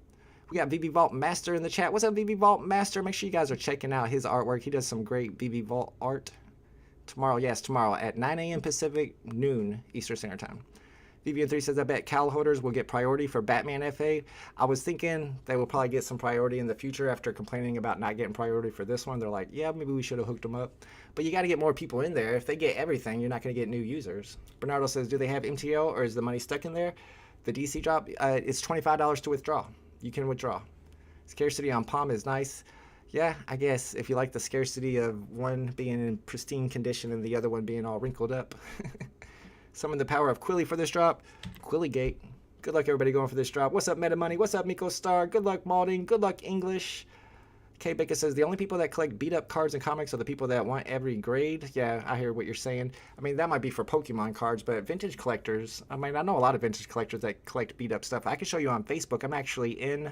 We got VeVe Vault Master in the chat. What's up, VeVe Vault Master? Make sure you guys are checking out his artwork. He does some great VeVe Vault art. Tomorrow at 9 a.m. Pacific, noon Eastern Standard Time. VeVe3 says, I bet cow holders will get priority for Batman FA. I was thinking they will probably get some priority in the future after complaining about not getting priority for this one. They're like, yeah, maybe we should have hooked them up. But you got to get more people in there. If they get everything, you're not going to get new users. Bernardo says, do they have MTL or is the money stuck in there? The DC drop, it's $25 to withdraw. You can withdraw. Scarcity on Palm is nice. Yeah, I guess if you like the scarcity of one being in pristine condition and the other one being all wrinkled up. Summon the power of Quilly for this drop. Quillygate. Good luck, everybody, going for this drop. What's up, Meta Money? What's up, Miko Star? Good luck, Malding. Good luck, English. K. Baker says, the only people that collect beat-up cards and comics are the people that want every grade. Yeah, I hear what you're saying. I mean, that might be for Pokemon cards, but vintage collectors, I mean, I know a lot of vintage collectors that collect beat-up stuff. I can show you on Facebook. I'm actually in,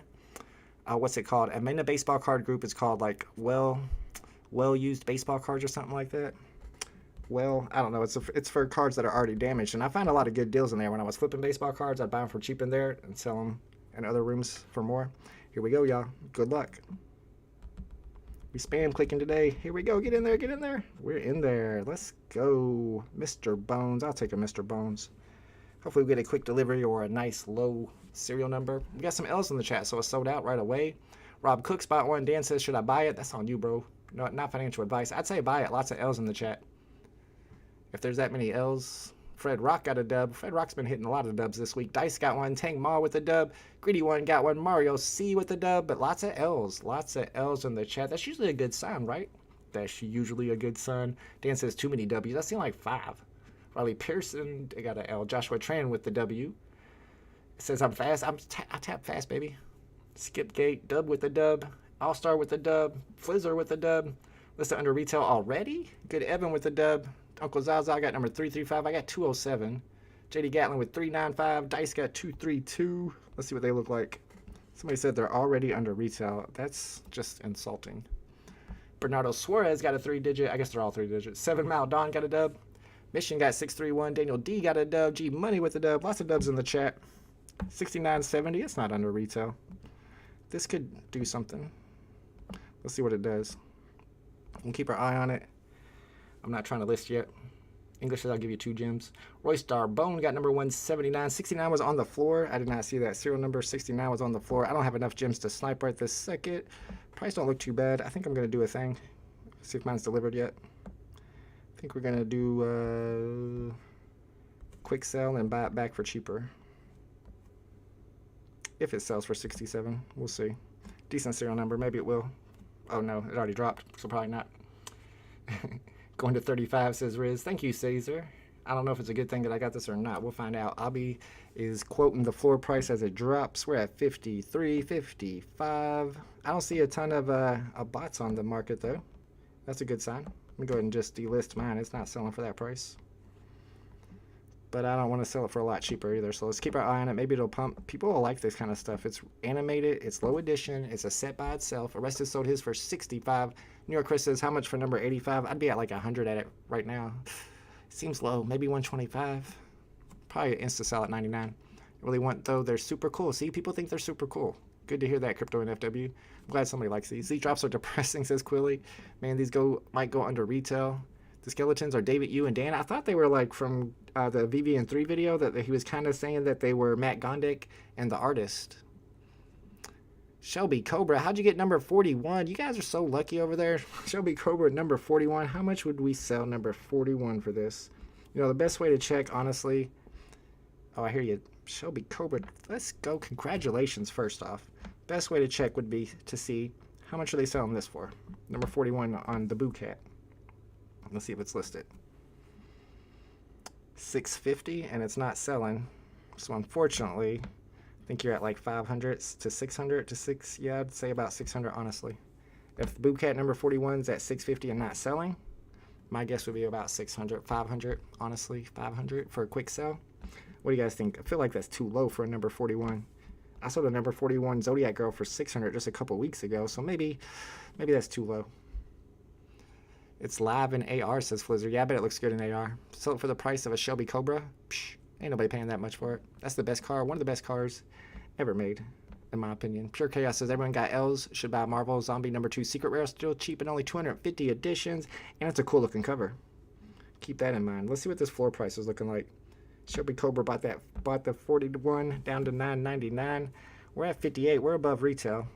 what's it called? I'm in a baseball card group. It's called, like, well-used baseball cards or something like that. Well, I don't know. It's for cards that are already damaged, and I find a lot of good deals in there. When I was flipping baseball cards, I'd buy them for cheap in there and sell them in other rooms for more. Here we go, y'all. Good luck. We spam clicking today. Here we go. Get in there. Get in there. We're in there. Let's go. Mr. Bones. I'll take a Mr. Bones. Hopefully we get a quick delivery or a nice low serial number. We got some L's in the chat, so it's sold out right away. Rob Cook spot one. Dan says, should I buy it? That's on you, bro. No, not financial advice. I'd say buy it. Lots of L's in the chat. If there's that many L's. Fred Rock got a dub. Fred Rock's been hitting a lot of dubs this week. Dice got one. Tank Ma with a dub. Greedy One got one. Mario C with a dub. But lots of L's. Lots of L's in the chat. That's usually a good sign, right? That's usually a good sign. Dan says too many W's. I've seen like 5. Riley Pearson, they got an L. Joshua Tran with the W. It says I'm fast. I tap fast, baby. Skipgate, dub with the dub. All-Star with the dub. Flizzer with the dub. Listed under retail already. Good Evan with the dub. Uncle Zaza, I got number 335. I got 207. JD Gatlin with 395. Dice got 232. Let's see what they look like. Somebody said they're already under retail. That's just insulting. Bernardo Suarez got a 3-digit. I guess they're all 3 digits. 7 Mile Dawn got a dub. Mission got 631. Daniel D got a dub. G Money with a dub. Lots of dubs in the chat. 6970. It's not under retail. This could do something. Let's see what it does. We'll keep our eye on it. I'm not trying to list yet. English says I'll give you 2 gems. Roy Star Bone got number 179. 69 was on the floor. I did not see that. Serial number 69 was on the floor. I don't have enough gems to snipe right this second. Price don't look too bad. I think I'm going to do a thing. See if mine's delivered yet. I think we're going to do quick sell and buy it back for cheaper. If it sells for 67, we'll see. Decent serial number, maybe it will. Oh no, it already dropped, so probably not. Going to 35, says Riz. Thank you, Caesar. I don't know if it's a good thing that I got this or not. We'll find out. Abby is quoting the floor price as it drops. We're at 53, 55. I don't see a ton of bots on the market, though. That's a good sign. Let me go ahead and just delist mine. It's not selling for that price. But I don't want to sell it for a lot cheaper either. So let's keep our eye on it. Maybe it'll pump. People will like this kind of stuff. It's animated. It's low edition. It's a set by itself. Arrested sold his for 65. New York Chris says, how much for number 85? I'd be at like 100 at it right now. Seems low. Maybe 125. Probably insta sell at 99. Really want, though, they're super cool. See, people think they're super cool. Good to hear that, Crypto NFW. I'm glad somebody likes these. These drops are depressing, says Quilly. Man, these might go under retail. The skeletons are David, you, and Dan. I thought they were like from the VeVe and 3 video that he was kind of saying that they were Matt Gondik and the artist. Shelby Cobra, how'd you get number 41? You guys are so lucky over there. Shelby Cobra, number 41. How much would we sell number 41 for this? You know, the best way to check, honestly. Oh, I hear you. Shelby Cobra, let's go. Congratulations, first off. Best way to check would be to see how much are they selling this for. Number 41 on the Boo Cat. Let's see if it's listed. 650, and it's not selling. So unfortunately, I think you're at like 500 to 600 to 6. Yeah, I'd say about 600, honestly. If the Boo Cat number 41's at 650 and not selling, my guess would be about 600, 500, honestly, 500 for a quick sell. What do you guys think? I feel like that's too low for a number 41. I saw the number 41 Zodiac Girl for 600 just a couple weeks ago, so maybe that's too low. It's live in AR, says Flizzard. Yeah, I bet it looks good in AR. Sell it for the price of a Shelby Cobra. Psh, ain't nobody paying that much for it. That's the best car, one of the best cars ever made, in my opinion. Pure Chaos says everyone got L's, should buy Marvel Zombie number 2 Secret Rare, still cheap and only 250 editions, and it's a cool looking cover. Keep that in mind. Let's see what this floor price is looking like. Shelby Cobra bought the 41 down to $9.99. We're at 58. We're above retail.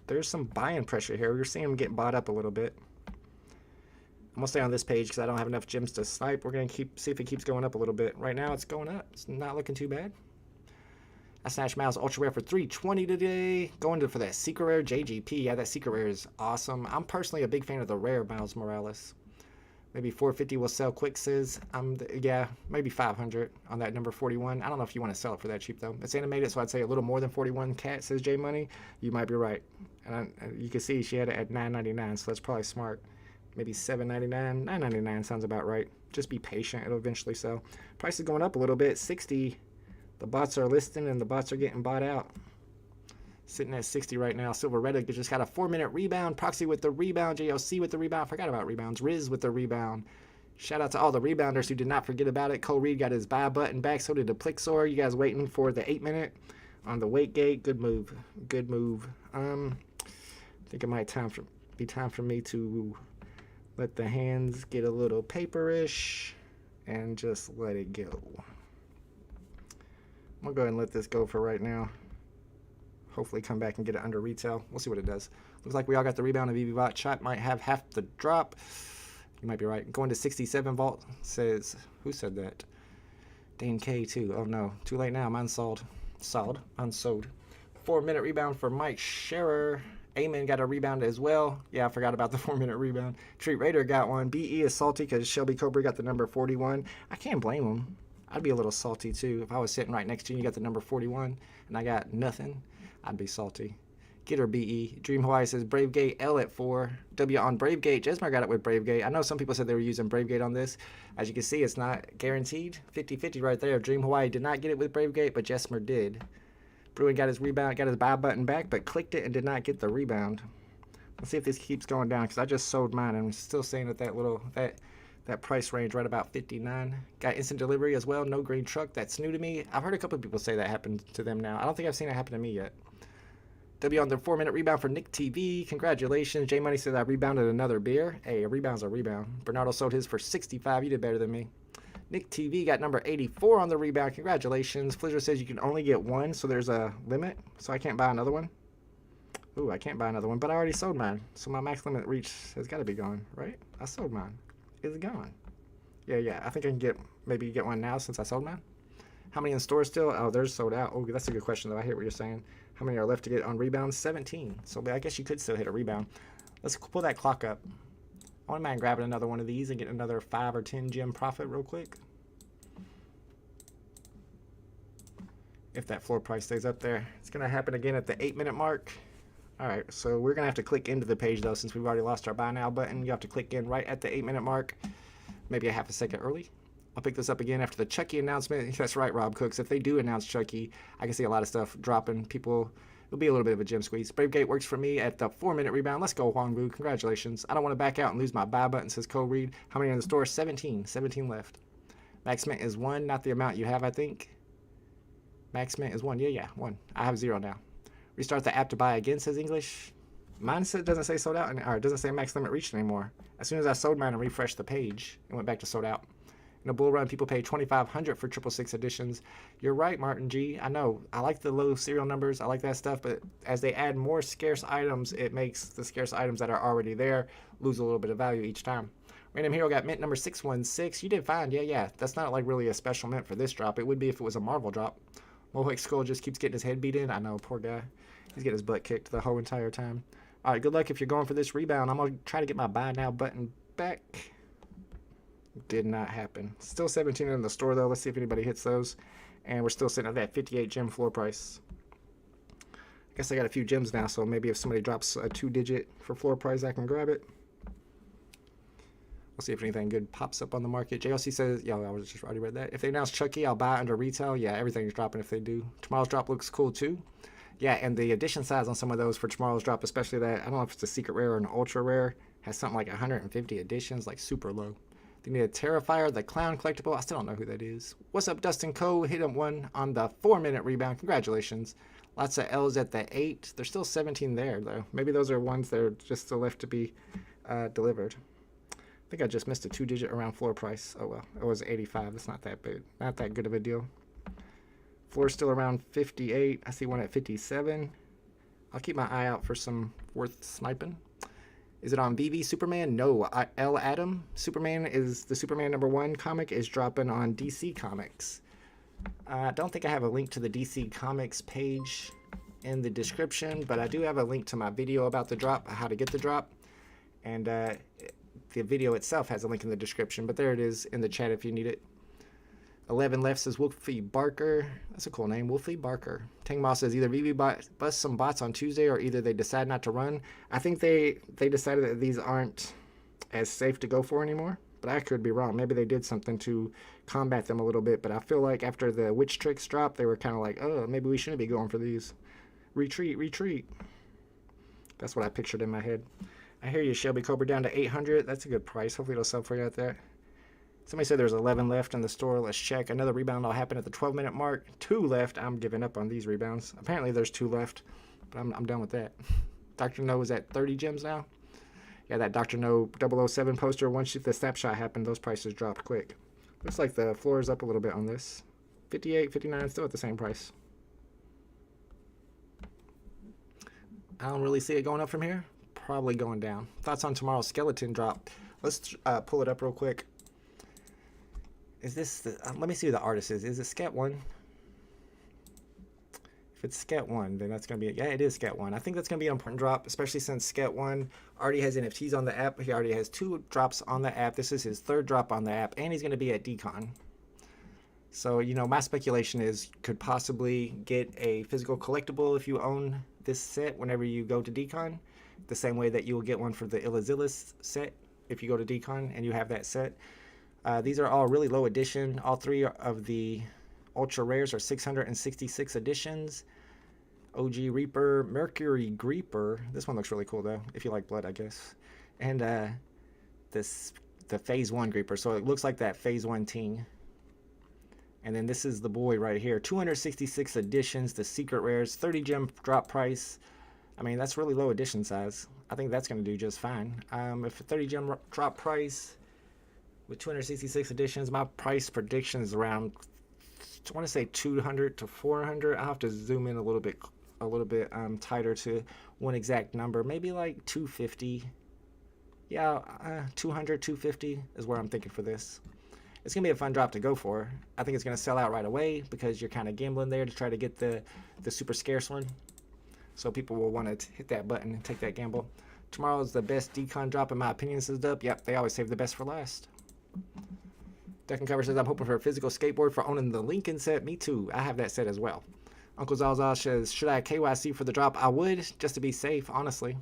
There's some buying pressure here. We're seeing them get bought up a little bit. I'm gonna stay on this page because I don't have enough gems to snipe. We're gonna see if it keeps going up a little bit. Right now it's going up. It's not looking too bad. I snatched Miles Ultra Rare for $320 today. Going for that Secret Rare JGP. Yeah, that Secret Rare is awesome. I'm personally a big fan of the rare Miles Morales. Maybe 450 will sell quick, says. Yeah, maybe 500 on that number 41. I don't know if you want to sell it for that cheap, though. It's animated, so I'd say a little more than 41 cat, says J Money. You might be right. And you can see she had it at $9.99, so that's probably smart. Maybe $7.99. $9.99 sounds about right. Just be patient. It'll eventually sell. Price is going up a little bit. 60. The bots are listing, and the bots are getting bought out. Sitting at 60 right now. Silver Reddick just got a 4-minute rebound. Proxy with the rebound. JLC with the rebound. Forgot about rebounds. Riz with the rebound. Shout out to all the rebounders who did not forget about it. Cole Reed got his buy button back. So did the Plixor. You guys waiting for the 8-minute on the wait gate. Good move. Good move. I think it might be time for me to let the hands get a little paperish and just let it go. I'm going to go ahead and let this go for right now. Hopefully come back and get it under retail. We'll see what it does. Looks like we all got the rebound of VeVe bot. Shot might have half the drop. You might be right. Going to 67 vault, says, who said that? Dane K too. Oh no, too late now. Mine's sold. Unsold. 4-minute rebound for Mike Scherer. Amen got a rebound as well. Yeah, I forgot about the 4-minute rebound. Treat Raider got one. BE is salty because Shelby Cobra got the number 41. I can't blame him. I'd be a little salty too. If I was sitting right next to you, you got the number 41, and I got nothing, I'd be salty. Get her BE. Dream Hawaii says Bravegate L at 4. W on Bravegate. Jesmer got it with Bravegate. I know some people said they were using Bravegate on this. As you can see, it's not guaranteed. 50-50 right there. Dream Hawaii did not get it with Bravegate, but Jesmer did. Bruin got his rebound, got his buy button back, but clicked it and did not get the rebound. Let's see if this keeps going down, because I just sold mine and I'm still staying at that price range right about 59. Got instant delivery as well. No green truck. That's new to me. I've heard a couple of people say that happened to them now. I don't think I've seen it happen to me yet. W on the 4-minute rebound for Nick TV. Congratulations. J Money said I rebounded another beer. Hey, a rebound's a rebound. Bernardo sold his for 65. You did better than me. Nick TV got number 84 on the rebound. Congratulations. Flizzard says you can only get one, so there's a limit, so I can't buy another one. Ooh, I can't buy another one, but I already sold mine. So my max limit reach has got to be gone, right? I sold mine. Is it gone? Yeah. I think I can maybe get one now since I sold mine. How many in store still? Oh, they're sold out. Oh, that's a good question, though. I hear what you're saying. How many are left to get on rebound? 17. So I guess you could still hit a rebound. Let's pull that clock up. I wouldn't mind grabbing another one of these and getting another 5 or 10 gem profit real quick. If that floor price stays up there. It's going to happen again at the 8-minute mark. All right, so we're going to have to click into the page, though, since we've already lost our buy now button. You have to click in right at the 8-minute mark, maybe a half a second early. I'll pick this up again after the Chucky announcement. That's right, Rob Cooks. If they do announce Chucky, I can see a lot of stuff dropping. It'll be a little bit of a gem squeeze. Bravegate works for me at the 4-minute rebound. Let's go, Huang Vu. Congratulations. I don't want to back out and lose my buy button, says Cole Reed. How many in the store? 17. 17 left. Max mint is 1, not the amount you have, I think. Max mint is 1. Yeah, 1. I have 0 now. Restart the app to buy again, says English. Mine doesn't say sold out, or it doesn't say max limit reached anymore. As soon as I sold mine and refreshed the page, it went back to sold out. In a bull run, people pay $2,500 for 666 editions. You're right, Martin G. I know. I like the low serial numbers. I like that stuff. But as they add more scarce items, it makes the scarce items that are already there lose a little bit of value each time. Random Hero got mint number 616. You did fine. Yeah. That's not like really a special mint for this drop. It would be if it was a Marvel drop. Mohawk Skull just keeps getting his head beat in. I know, poor guy. He's getting his butt kicked the whole entire time. All right, good luck if you're going for this rebound. I'm going to try to get my buy now button back. Did not happen. Still 17 in the store, though. Let's see if anybody hits those. And we're still sitting at that 58 gem floor price. I guess I got a few gems now, so maybe if somebody drops a 2-digit for floor price, I can grab it. We'll see if anything good pops up on the market. JLC says, I was just already read that. If they announce Chucky, I'll buy under retail. Yeah, everything's dropping if they do. Tomorrow's drop looks cool, too. Yeah, and the edition size on some of those for tomorrow's drop, especially that, I don't know if it's a secret rare or an ultra rare, has something like 150 editions, like super low. They need a Terrifier, the Clown collectible. I still don't know who that is. What's up, Dustin Coe? Hit him one on the 4-minute rebound. Congratulations. Lots of L's at the 8. There's still 17 there, though. Maybe those are ones that are just still left to be delivered. I think I just missed a 2-digit around floor price. Oh, well. It was 85. That's not that big. Not that good of a deal. Floor's still around 58. I see one at 57. I'll keep my eye out for some worth sniping. Is it on VeVe Superman? No. L. Adam. Superman is the Superman #1 comic is dropping on DC Comics. I don't think I have a link to the DC Comics page in the description, but I do have a link to my video about the drop, how to get the drop. And the video itself has a link in the description, but there it is in the chat if you need it. 11 left says Wolfie Barker. That's a cool name, Wolfie Barker. Tang Moss says either VeVe bust some bots on Tuesday or either they decide not to run. I think they decided that these aren't as safe to go for anymore, but I could be wrong. Maybe they did something to combat them a little bit, but I feel like after the Witch Tricks drop, they were kind of like, oh, maybe we shouldn't be going for these. Retreat. That's what I pictured in my head. I hear you, Shelby Cobra, down to 800. That's a good price. Hopefully it'll sell for you out there. Somebody said there's 11 left in the store. Let's check. Another rebound will happen at the 12-minute mark. 2 left. I'm giving up on these rebounds. Apparently there's 2 left, but I'm done with that. Dr. No is at 30 gems now. Yeah, that Dr. No 007 poster, once the snapshot happened, those prices dropped quick. Looks like the floor is up a little bit on this. 58, 59, still at the same price. I don't really see it going up from here. Probably going down. Thoughts on tomorrow's skeleton drop? Let's pull it up real quick. Is this the, let me see who the artist is. Is it Scat 1? If it's Scat 1, then that's going to be, yeah, it is Scat 1. I think that's going to be an important drop, especially since Scat 1 already has NFTs on the app. He already has 2 drops on the app. This is his 3rd drop on the app, and he's going to be at Decon. So, my speculation is could possibly get a physical collectible if you own this set whenever you go to Decon, the same way that you will get one for the Illazillis set if you go to Decon and you have that set. These are all really low edition. All 3 of the ultra rares are 666 editions. OG Reaper, Mercury Greeper. This one looks really cool though, if you like blood, I guess. And the Phase 1 Greeper. So it looks like that Phase 1 Ting. And then this is the boy right here. 266 editions, the secret rares, 30 gem drop price. I mean, that's really low edition size. I think that's going to do just fine. If a 30 gem drop price with 266 editions, my price prediction is around, I want to say 200 to 400. I'll have to zoom in a little bit a little bit tighter to one exact number, maybe like 250. Yeah, 200, 250 is where I'm thinking for this. It's going to be a fun drop to go for. I think it's going to sell out right away because you're kind of gambling there to try to get the super scarce one. So people will want to hit that button and take that gamble. Tomorrow is the best decon drop in my opinion, says Dub. Yep, they always save the best for last. Deck and Cover says, I'm hoping for a physical skateboard for owning the Lincoln set. Me too. I have that set as well. Uncle Zaza says, should I KYC for the drop? I would, just to be safe, honestly.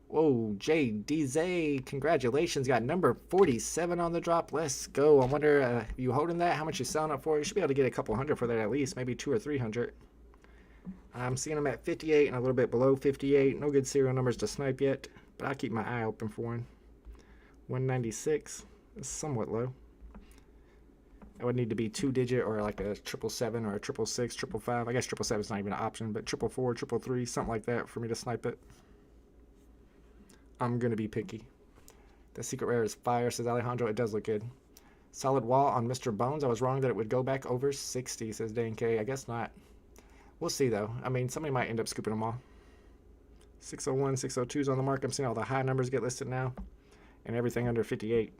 Whoa, JDZ, congratulations. Got number 47 on the drop. Let's go. I wonder, you holding that? How much you selling it for? You should be able to get a couple hundred for that at least. Maybe 200 or 300. I'm seeing them at 58 and a little bit below 58. No good serial numbers to snipe yet, but I'll keep my eye open for one. 196 is somewhat low. That would need to be 2-digit or like a 777 or a 666, 555. I guess 777 is not even an option, but 444, 333, something like that for me to snipe it. I'm going to be picky. The secret rare is fire, says Alejandro. It does look good. Solid wall on Mr. Bones. I was wrong that it would go back over 60, says Dan K. I guess not. We'll see, though. I mean, somebody might end up scooping them all. 601, 602 is on the mark. I'm seeing all the high numbers get listed now. And everything under 58.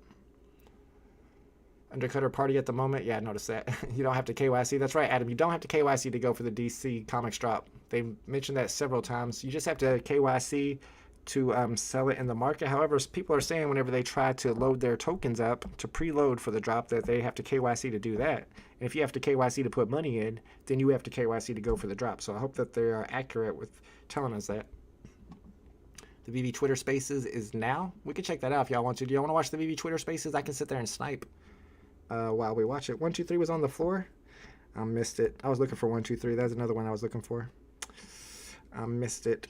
Undercutter party at the moment. Yeah, I noticed that. You don't have to KYC. That's right, Adam. You don't have to KYC to go for the DC Comics drop. They mentioned that several times. You just have to KYC to sell it in the market. However, people are saying whenever they try to load their tokens up to preload for the drop that they have to KYC to do that. And if you have to KYC to put money in, then you have to KYC to go for the drop. So I hope that they are accurate with telling us that. The VeVe Twitter Spaces is now. We can check that out if y'all want to. Do y'all want to watch the VeVe Twitter Spaces? I can sit there and snipe while we watch it. 123 was on the floor. I missed it. I was looking for 123. That's another one I was looking for. I missed it.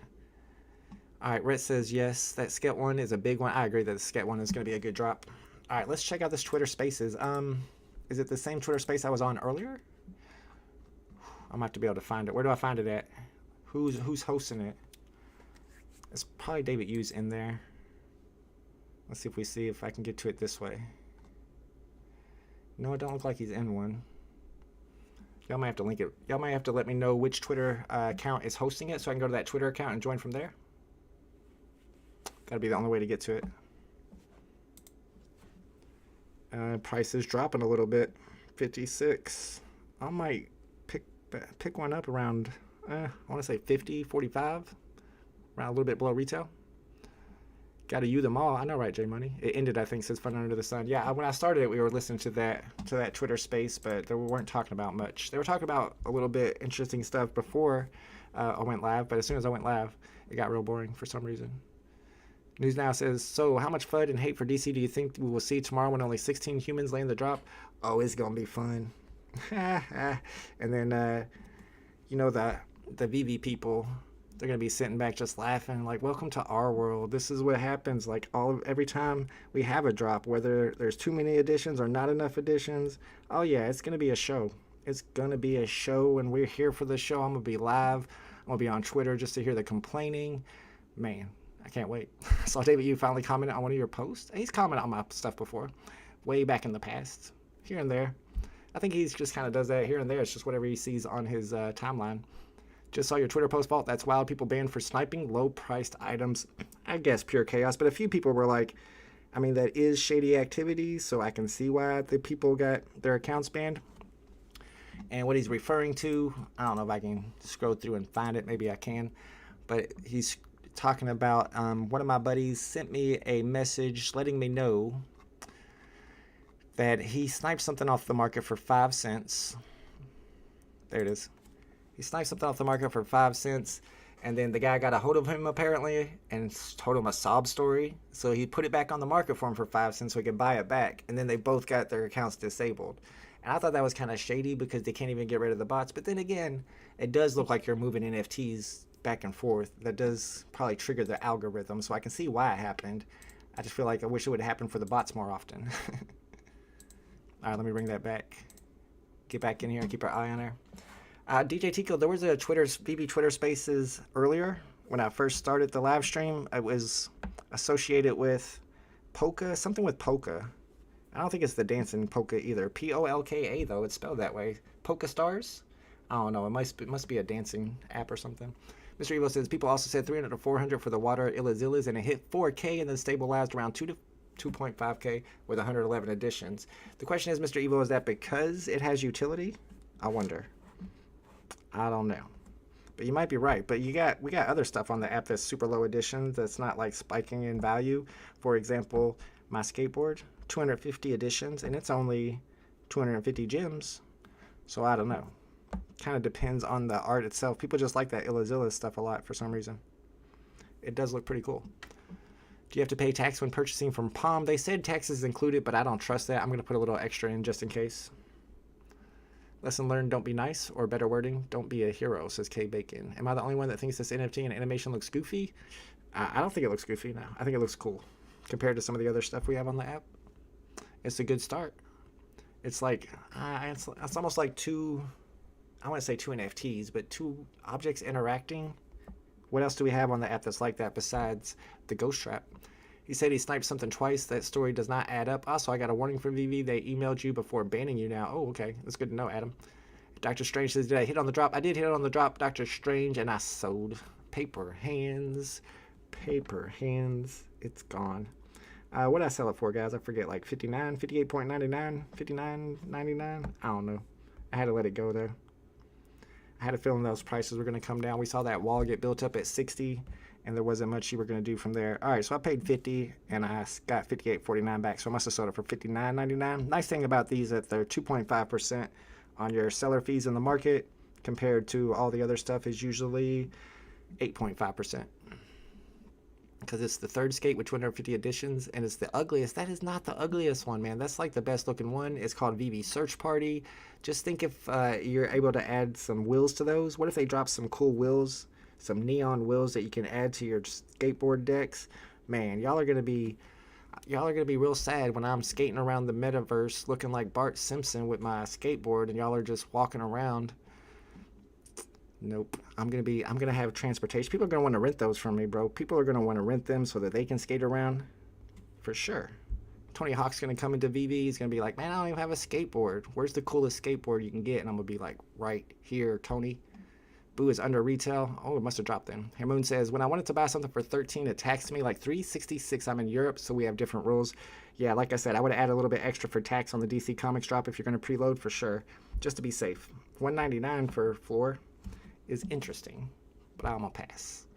All right, Rhett says yes. That Sket one is a big one. I agree that the Sket one is going to be a good drop. All right, let's check out this Twitter Spaces. Is it the same Twitter Space I was on earlier? I might have to be able to find it. Where do I find it at? Who's hosting it? It's probably David Hughes in there. Let's see if I can get to it this way. No, it don't look like he's in one. Y'all might have to link it. Y'all might have to let me know which Twitter account is hosting it so I can go to that Twitter account and join from there. That'd be the only way to get to it. Price is dropping a little bit. 56. I might pick one up around, I want to say 50, 45. Around a little bit below retail. Got to use them all. I know, right, J Money? It ended, I think, since Fun Under the Sun. Yeah, when I started it, we were listening to that Twitter space, but they weren't talking about much. They were talking about a little bit interesting stuff before I went live, but as soon as I went live, it got real boring for some reason. News Now says, so how much FUD and hate for DC do you think we will see tomorrow when only 16 humans land the drop? Oh, it's going to be fun. And then, you know, the VeVe people, they're going to be sitting back just laughing like, welcome to our world. This is what happens like every time we have a drop, whether there's too many editions or not enough editions. Oh, yeah, it's going to be a show. It's going to be a show, and we're here for the show. I'm going to be live. I'm going to be on Twitter just to hear the complaining. Man, I can't wait. I saw David, you finally commented on one of your posts. He's commented on my stuff before, way back in the past, here and there. I think he's just kind of does that here and there. It's just whatever he sees on his timeline. Just saw your Twitter post, Vault. That's wild. People banned for sniping low-priced items. I guess pure chaos. But a few people were like, I mean, that is shady activity, so I can see why the people got their accounts banned. And what he's referring to, I don't know if I can scroll through and find it. Maybe I can. But he's talking about one of my buddies sent me a message letting me know that he sniped something off the market for 5 cents. There it is. He sniped something off the market for 5 cents, and then the guy got a hold of him apparently and told him a sob story. So he put it back on the market for him for 5 cents so he could buy it back, and then they both got their accounts disabled. And I thought that was kind of shady because they can't even get rid of the bots. But then again, it does look like you're moving NFTs back and forth. That does probably trigger the algorithm, so I can see why it happened. I just feel like I wish it would happen for the bots more often. All right, let me bring that back. Get back in here and keep our eye on her. DJ Tico, there was a VeVe Twitter Spaces earlier when I first started the live stream. It was associated with Polka, something with Polka. I don't think it's the dancing Polka either. Polka, though. It's spelled that way. Polka Stars. I don't know. It must be a dancing app or something. Mr. Evo says people also said 300 to 400 for the water Illazillas, and it hit 4K and then stabilized around 2 to 2.5K with 111 editions. The question is, Mr. Evo, is that because it has utility? I wonder. I don't know. But you might be right. But we got other stuff on the app that's super low editions that's not like spiking in value. For example, my skateboard, 250 editions, and it's only 250 gems. So I don't know. Kind of depends on the art itself. People just like that Illazilla stuff a lot for some reason. It does look pretty cool. Do you have to pay tax when purchasing from Palm? They said taxes included, but I don't trust that. I'm going to put a little extra in just in case. Lesson learned, don't be nice, or better wording, don't be a hero, says K Bacon. Am I the only one that thinks this NFT and animation looks goofy? I don't think it looks goofy now. I think it looks cool compared to some of the other stuff we have on the app. It's a good start. It's like, it's almost like I want to say two NFTs, but two objects interacting. What else do we have on the app that's like that besides the ghost trap? He said he sniped something twice. That story does not add up. Also, I got a warning from VeVe. They emailed you before banning you now. Oh, okay. That's good to know, Adam. Dr. Strange says, did I hit on the drop? I did hit on the drop, Dr. Strange, and I sold. Paper hands. Paper hands. It's gone. What did I sell it for, guys? I forget. Like 59, 58.99, 59.99. I don't know. I had to let it go, though. I had a feeling those prices were going to come down. We saw that wall get built up at 60, and there wasn't much you were going to do from there. All right, so I paid 50, and I got 58.49 back, so I must have sold it for 59.99. Nice thing about these is that they're 2.5% on your seller fees in the market, compared to all the other stuff is usually 8.5%. Because it's the third skate with 250 editions, and it's the ugliest. That is not the ugliest one, man. That's like the best looking one. It's called VeVe Search Party. Just think if you're able to add some wheels to those. What if they drop some cool wheels, some neon wheels that you can add to your skateboard decks? Man, y'all are gonna be real sad when I'm skating around the metaverse looking like Bart Simpson with my skateboard, and y'all are just walking around. Nope. I'm gonna have transportation. People are gonna want to rent those from me, bro. People are gonna want to rent them so that they can skate around. For sure. Tony Hawk's gonna come into VeVe. He's gonna be like, man, I don't even have a skateboard. Where's the coolest skateboard you can get? And I'm gonna be like, right here, Tony. Boo is under retail. Oh, it must have dropped then. Hamoon says, when I wanted to buy something for 13, it taxed me like 366. I'm in Europe, so we have different rules. Yeah, like I said, I would add a little bit extra for tax on the DC Comics drop if you're gonna preload for sure, just to be safe. $199 for floor is interesting, but I'm gonna pass.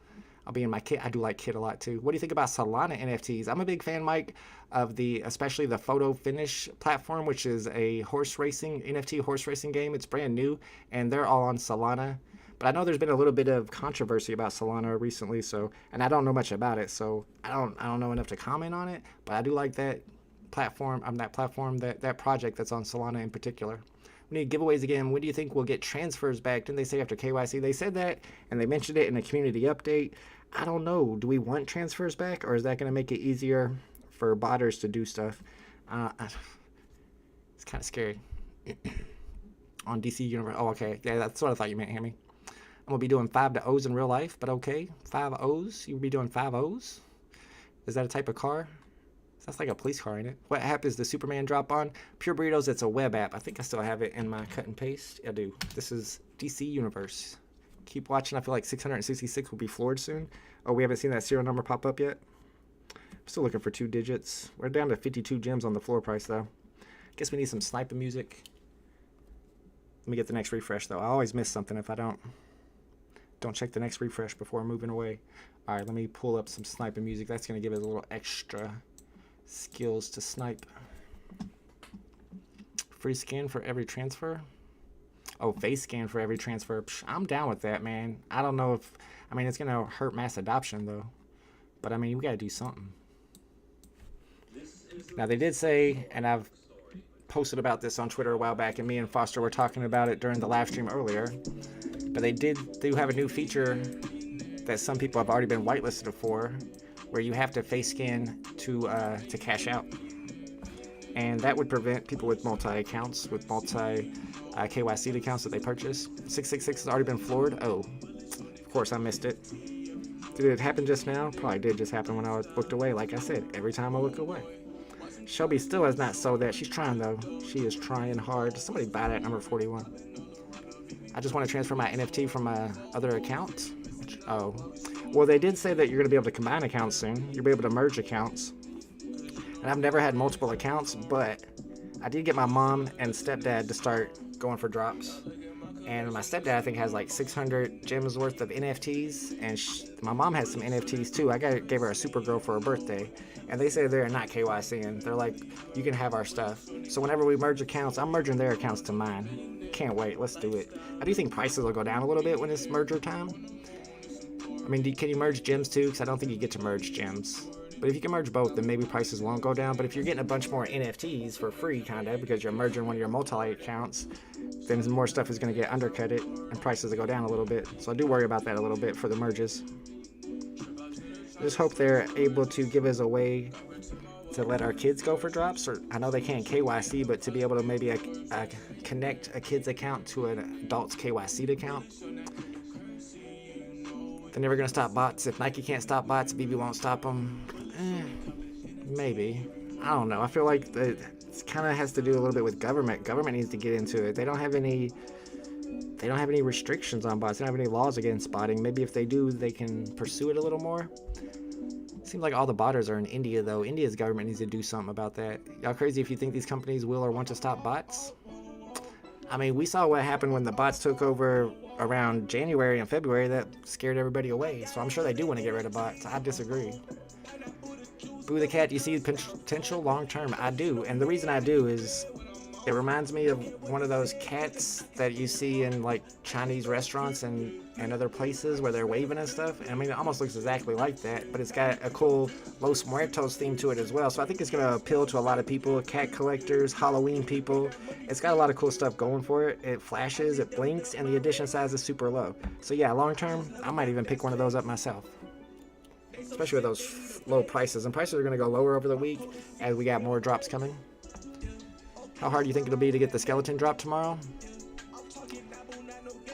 I'll be in my kit. I do like kit a lot too. What do you think about Solana NFTs? I'm a big fan, Mike, of especially the Photo Finish platform, which is a NFT horse racing game. It's brand new, and they're all on Solana. But I know there's been a little bit of controversy about Solana recently, and I don't know much about it, so I don't know enough to comment on it. But I do like that platform. That project that's on Solana in particular. We need giveaways again. When do you think we'll get transfers back? Didn't they say after KYC? They said that, and they mentioned it in a community update. I don't know. Do we want transfers back, or is that going to make it easier for botters to do stuff? It's kind of scary. On DC Universe. Oh, okay. Yeah, that's what I thought you meant, Hammy. I'm going to be doing 5 to O's in real life, but okay. 5 O's? You'll be doing 5 O's? Is that a type of car? That's like a police car, ain't it? What app is the Superman drop on? Pure Burritos, it's a web app. I think I still have it in my cut and paste. I do. This is DC Universe. Keep watching. I feel like 666 will be floored soon. Oh, we haven't seen that serial number pop up yet? I'm still looking for 2 digits. We're down to 52 gems on the floor price, though. Guess we need some sniping music. Let me get the next refresh, though. I always miss something if I don't check the next refresh before moving away. All right, let me pull up some sniping music. That's going to give it a little extra skills to snipe. Free scan for every transfer. Oh, face scan for every transfer. Psh, I'm down with that, man. I don't know if, it's gonna hurt mass adoption though, but we gotta do something. Now they did say, and I've posted about this on Twitter a while back, and me and Foster were talking about it during the live stream earlier, but they do have a new feature that some people have already been whitelisted for, where you have to face scan to cash out, and that would prevent people with multi accounts, with multi KYC accounts that they purchase. 666 has already been floored. Oh, of course I missed it. Did it happen just now? Probably did just happen when I looked away. Like I said, every time I look away. Shelby still has not sold that. She's trying though. She is trying hard. Somebody buy that number 41. I just want to transfer my NFT from my other account. Oh, well, they did say that you're going to be able to combine accounts soon. You'll be able to merge accounts. And I've never had multiple accounts, but I did get my mom and stepdad to start going for drops. And my stepdad, I think, has like 600 gems worth of NFTs. And my mom has some NFTs too. I gave her a Supergirl for her birthday. And they say they're not KYCing. They're like, you can have our stuff. So whenever we merge accounts, I'm merging their accounts to mine. Can't wait. Let's do it. I do think prices will go down a little bit when it's merger time. I mean, can you merge gems too? Because I don't think you get to merge gems. But if you can merge both, then maybe prices won't go down. But if you're getting a bunch more NFTs for free, kind of, because you're merging one of your multi-accounts, then more stuff is going to get undercutted and prices will go down a little bit. So I do worry about that a little bit for the merges. I just hope they're able to give us a way to let our kids go for drops. Or I know they can't KYC, but to be able to maybe connect a kid's account to an adult's KYC'd account. They're never going to stop bots. If Nike can't stop bots, VeVe won't stop them. Maybe. I don't know. I feel like it kind of has to do a little bit with government. Government needs to get into it. They don't have any restrictions on bots. They don't have any laws against botting. Maybe if they do, they can pursue it a little more. Seems like all the botters are in India, though. India's government needs to do something about that. Y'all crazy if you think these companies will or want to stop bots? I mean, we saw what happened when the bots took over around January and February. That scared everybody away. So I'm sure they do want to get rid of bots. I disagree. Boo the cat, do you see potential long-term? I do. And the reason I do is it reminds me of one of those cats that you see in like Chinese restaurants and other places where they're waving and stuff. And I mean, it almost looks exactly like that, but it's got a cool Los Muertos theme to it as well. So I think it's going to appeal to a lot of people, cat collectors, Halloween people. It's got a lot of cool stuff going for it. It flashes, it blinks, and the edition size is super low. So yeah, long-term, I might even pick one of those up myself. Especially with those low prices. And prices are going to go lower over the week as we got more drops coming. How hard do you think it'll be to get the skeleton drop tomorrow?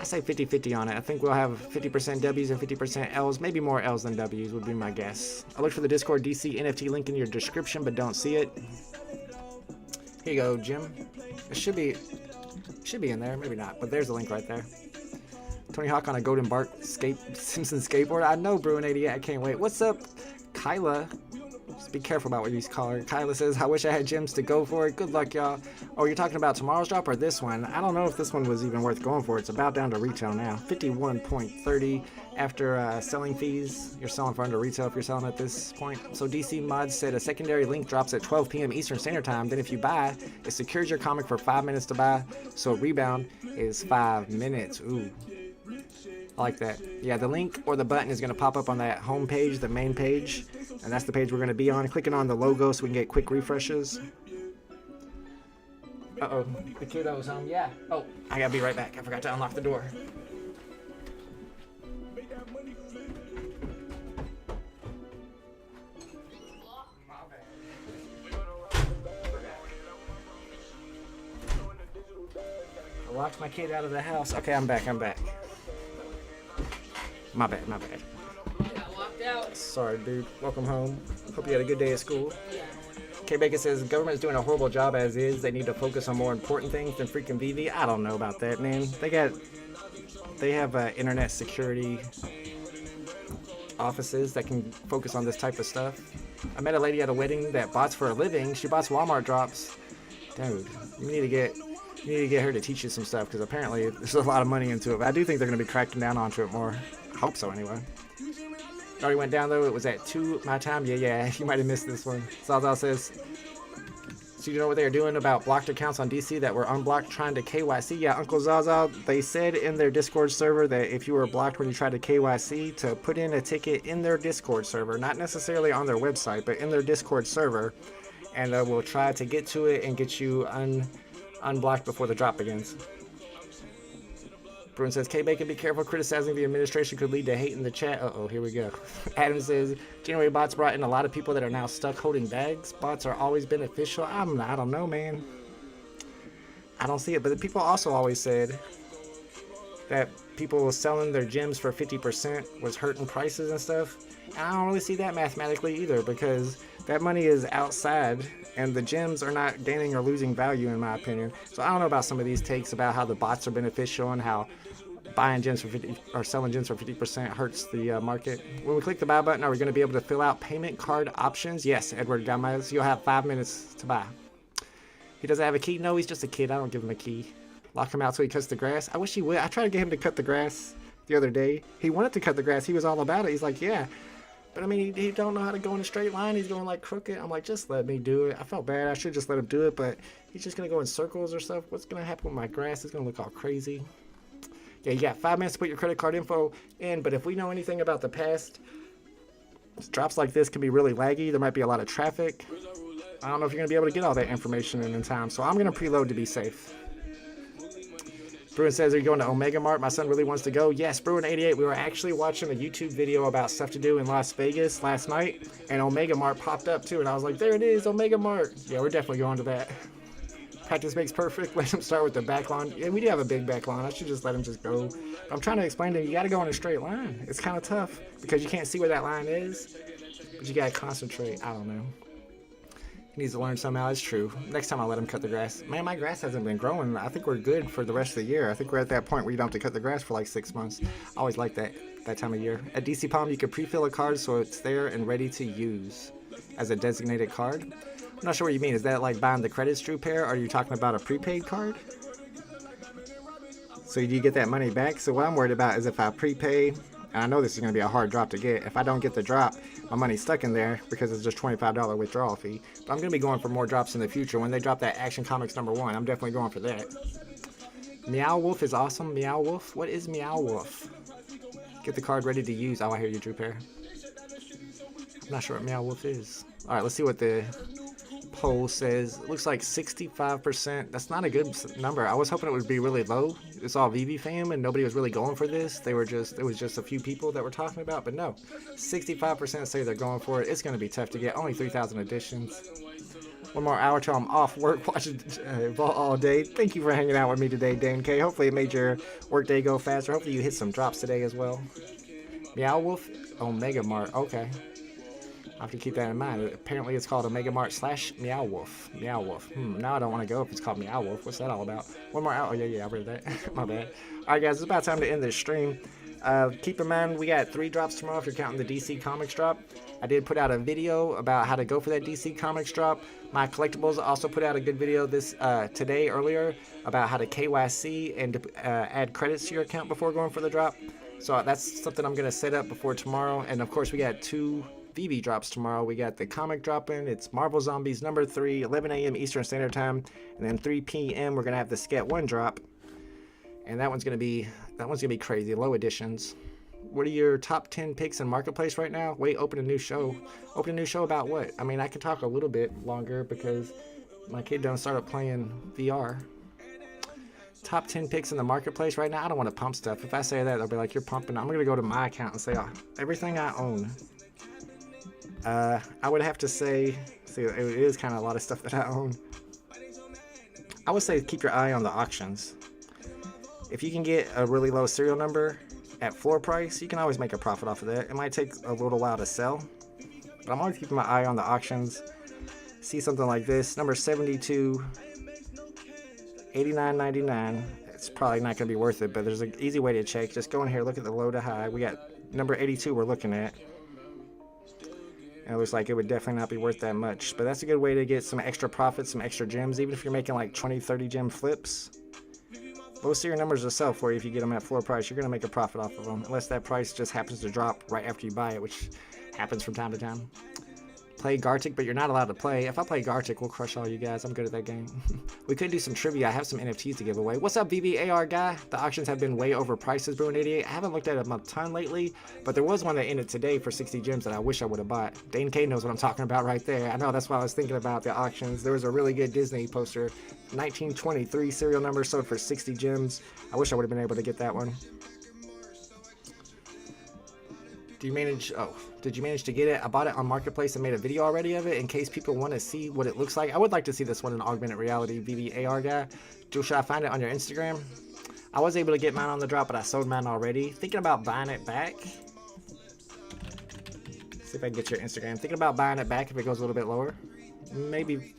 I say 50-50 on it. I think we'll have 50% W's and 50% L's. Maybe more L's than W's would be my guess. I looked for the Discord DC NFT link in your description, but don't see it. Here you go, Jim. It should be in there. Maybe not, but there's the link right there. Tony Hawk on a Golden Bart Simpson skateboard. I know, Bruin88. I can't wait. What's up, Kyla? Just be careful about what you call her. Kyla says, I wish I had gems to go for it. Good luck, y'all. Oh, you're talking about tomorrow's drop or this one? I don't know if this one was even worth going for. It's about down to retail now. 51.30 after selling fees. You're selling for under retail if you're selling at this point. So DC Mods said a secondary link drops at 12 p.m. Eastern Standard Time. Then if you buy, it secures your comic for 5 minutes to buy. So rebound is 5 minutes. Ooh. I like that. Yeah, the link or the button is going to pop up on that home page, the main page, and that's the page we're going to be on. Clicking on the logo so we can get quick refreshes. Uh-oh, the kiddo's home. Yeah. Oh, I got to be right back. I forgot to unlock the door. I locked my kid out of the house. Okay, I'm back. My bad. Got locked out. Sorry, dude. Welcome home. Hope you had a good day at school. Yeah. K Bacon says the government's doing a horrible job as is. They need to focus on more important things than freaking VeVe. I don't know about that, man. They have internet security offices that can focus on this type of stuff. I met a lady at a wedding that bots for a living. She bots Walmart drops. Dude, you need to get her to teach you some stuff because apparently there's a lot of money into it. But I do think they're going to be cracking down onto it more. I hope so, anyway. It already went down, though. It was at 2 my time. Yeah, you might have missed this one. Zazal says, so you know what they were doing about blocked accounts on DC that were unblocked trying to KYC? Yeah, Uncle Zazal, they said in their Discord server that if you were blocked when you tried to KYC, to put in a ticket in their Discord server, not necessarily on their website, but in their Discord server, and we'll try to get to it and get you unblocked before the drop begins. Bruin says, K-Bacon, be careful. Criticizing the administration could lead to hate in the chat. Uh-oh, here we go. Adam says, January bots brought in a lot of people that are now stuck holding bags. Bots are always beneficial. I don't know, man. I don't see it. But the people also always said that people selling their gems for 50% was hurting prices and stuff. And I don't really see that mathematically either because that money is outside and the gems are not gaining or losing value in my opinion. So I don't know about some of these takes about how the bots are beneficial and how buying gems for 50 or selling gems for 50% hurts the market. When we click the buy button, are we going to be able to fill out payment card options? Yes, Edward Gammaverse, you'll have 5 minutes to buy. He doesn't have a key? No, he's just a kid. I don't give him a key. Lock him out so he cuts the grass. I wish he would. I tried to get him to cut the grass the other day. He wanted to cut the grass. He was all about it. He's like, yeah. But I mean, he don't know how to go in a straight line. He's going like crooked. I'm like, just let me do it. I felt bad. I should just let him do it, but he's just going to go in circles or stuff. What's going to happen with my grass? It's going to look all crazy. Yeah, you got 5 minutes to put your credit card info in, but if we know anything about the past, drops like this can be really laggy. There might be a lot of traffic. I don't know if you're going to be able to get all that information in time, so I'm going to preload to be safe. Bruin says, are you going to Omega Mart? My son really wants to go. Yes, Bruin88. We were actually watching a YouTube video about stuff to do in Las Vegas last night, and Omega Mart popped up too, and I was like, there it is, Omega Mart. Yeah, we're definitely going to that. Practice makes perfect. Let him start with the back lawn. Yeah, we do have a big back lawn. I should just let him just go. I'm trying to explain to him, you got to go in a straight line. It's kind of tough because you can't see where that line is, but you got to concentrate. I don't know. He needs to learn somehow. It's true. Next time I'll let him cut the grass. Man, my grass hasn't been growing. I think we're good for the rest of the year. I think we're at that point where you don't have to cut the grass for like 6 months. I always like that time of year. At DC Palm, you can pre-fill a card so it's there and ready to use as a designated card. I'm not sure what you mean. Is that like buying the credits, Drew Pair? Or are you talking about a prepaid card? So do you get that money back? So what I'm worried about is if I prepay, and I know this is going to be a hard drop to get. If I don't get the drop, my money's stuck in there because it's just $25 withdrawal fee. But I'm going to be going for more drops in the future. When they drop that Action Comics #1, I'm definitely going for that. Meow Wolf is awesome. Meow Wolf? What is Meow Wolf? Get the card ready to use. Oh, I hear you, Drew Pair. I'm not sure what Meow Wolf is. All right, let's see what the poll says. It looks like 65%. That's not a good number. I was hoping it would be really low. It's all VeVe fam and nobody was really going for this. It was just a few people that were talking about, but no. 65% say they're going for it. It's going to be tough to get. Only 3,000 editions. One more hour till I'm off work watching Vault all day. Thank you for hanging out with me today, Dane K. Hopefully it made your work day go faster. Hopefully you hit some drops today as well. Meow Wolf, Omega Mart. Okay. I have to keep that in mind. Apparently it's called Omega Mart / Meow Wolf. Meow Wolf. Now I don't want to go if it's called Meow Wolf. What's that all about? One more hour. Oh, yeah, I read that. My bad. All right, guys, it's about time to end this stream. Keep in mind, we got 3 drops tomorrow if you're counting the DC Comics drop. I did put out a video about how to go for that DC Comics drop. My Collectibles also put out a good video today earlier about how to KYC and to add credits to your account before going for the drop. So that's something I'm going to set up before tomorrow. And, of course, we got 2 VeVe drops tomorrow. We got the comic dropping. It's Marvel Zombies #3, 11 a.m. Eastern Standard Time, and then 3 p.m. we're gonna have the Sket 1 drop, and that one's gonna be crazy. Low editions. What are your top 10 picks in Marketplace right now? Wait, open a new show. Open a new show about what? I mean, I could talk a little bit longer because my kid done started playing VR. Top 10 picks in the Marketplace right now. I don't want to pump stuff. If I say that, they'll be like, you're pumping. I'm gonna go to my account and say, oh, everything I own. I would have to say, it is kind of a lot of stuff that I own. I would say keep your eye on the auctions. If you can get a really low serial number at floor price, you can always make a profit off of that. It might take a little while to sell, but I'm always keeping my eye on the auctions. See something like this, number 72, $89.99. It's probably not going to be worth it, but there's an easy way to check. Just go in here, look at the low to high. We got number 82 we're looking at. And it looks like it would definitely not be worth that much. But that's a good way to get some extra profits, some extra gems, even if you're making like 20, 30 gem flips. Low serial numbers will sell for you if you get them at floor price. You're going to make a profit off of them, unless that price just happens to drop right after you buy it, which happens from time to time. Play Gartic, but you're not allowed to play. If I play Gartic, we'll crush all you guys. I'm good at that game. We could do some trivia. I have some NFTs to give away. What's up, VeVe AR guy? The auctions have been way overpriced, says Bruin88. I haven't looked at them a ton lately, but there was one that ended today for 60 gems that I wish I would have bought. Dane K knows what I'm talking about right there. I know, that's why I was thinking about the auctions. There was a really good Disney poster. 1923 serial number sold for 60 gems. I wish I would have been able to get that one. Did you manage to get it? I bought it on Marketplace and made a video already of it in case people want to see what it looks like. I would like to see this one in augmented reality, VeVe AR guy. Should I find it on your Instagram? I was able to get mine on the drop, but I sold mine already. Thinking about buying it back. See if I can get your Instagram. Thinking about buying it back if it goes a little bit lower. Maybe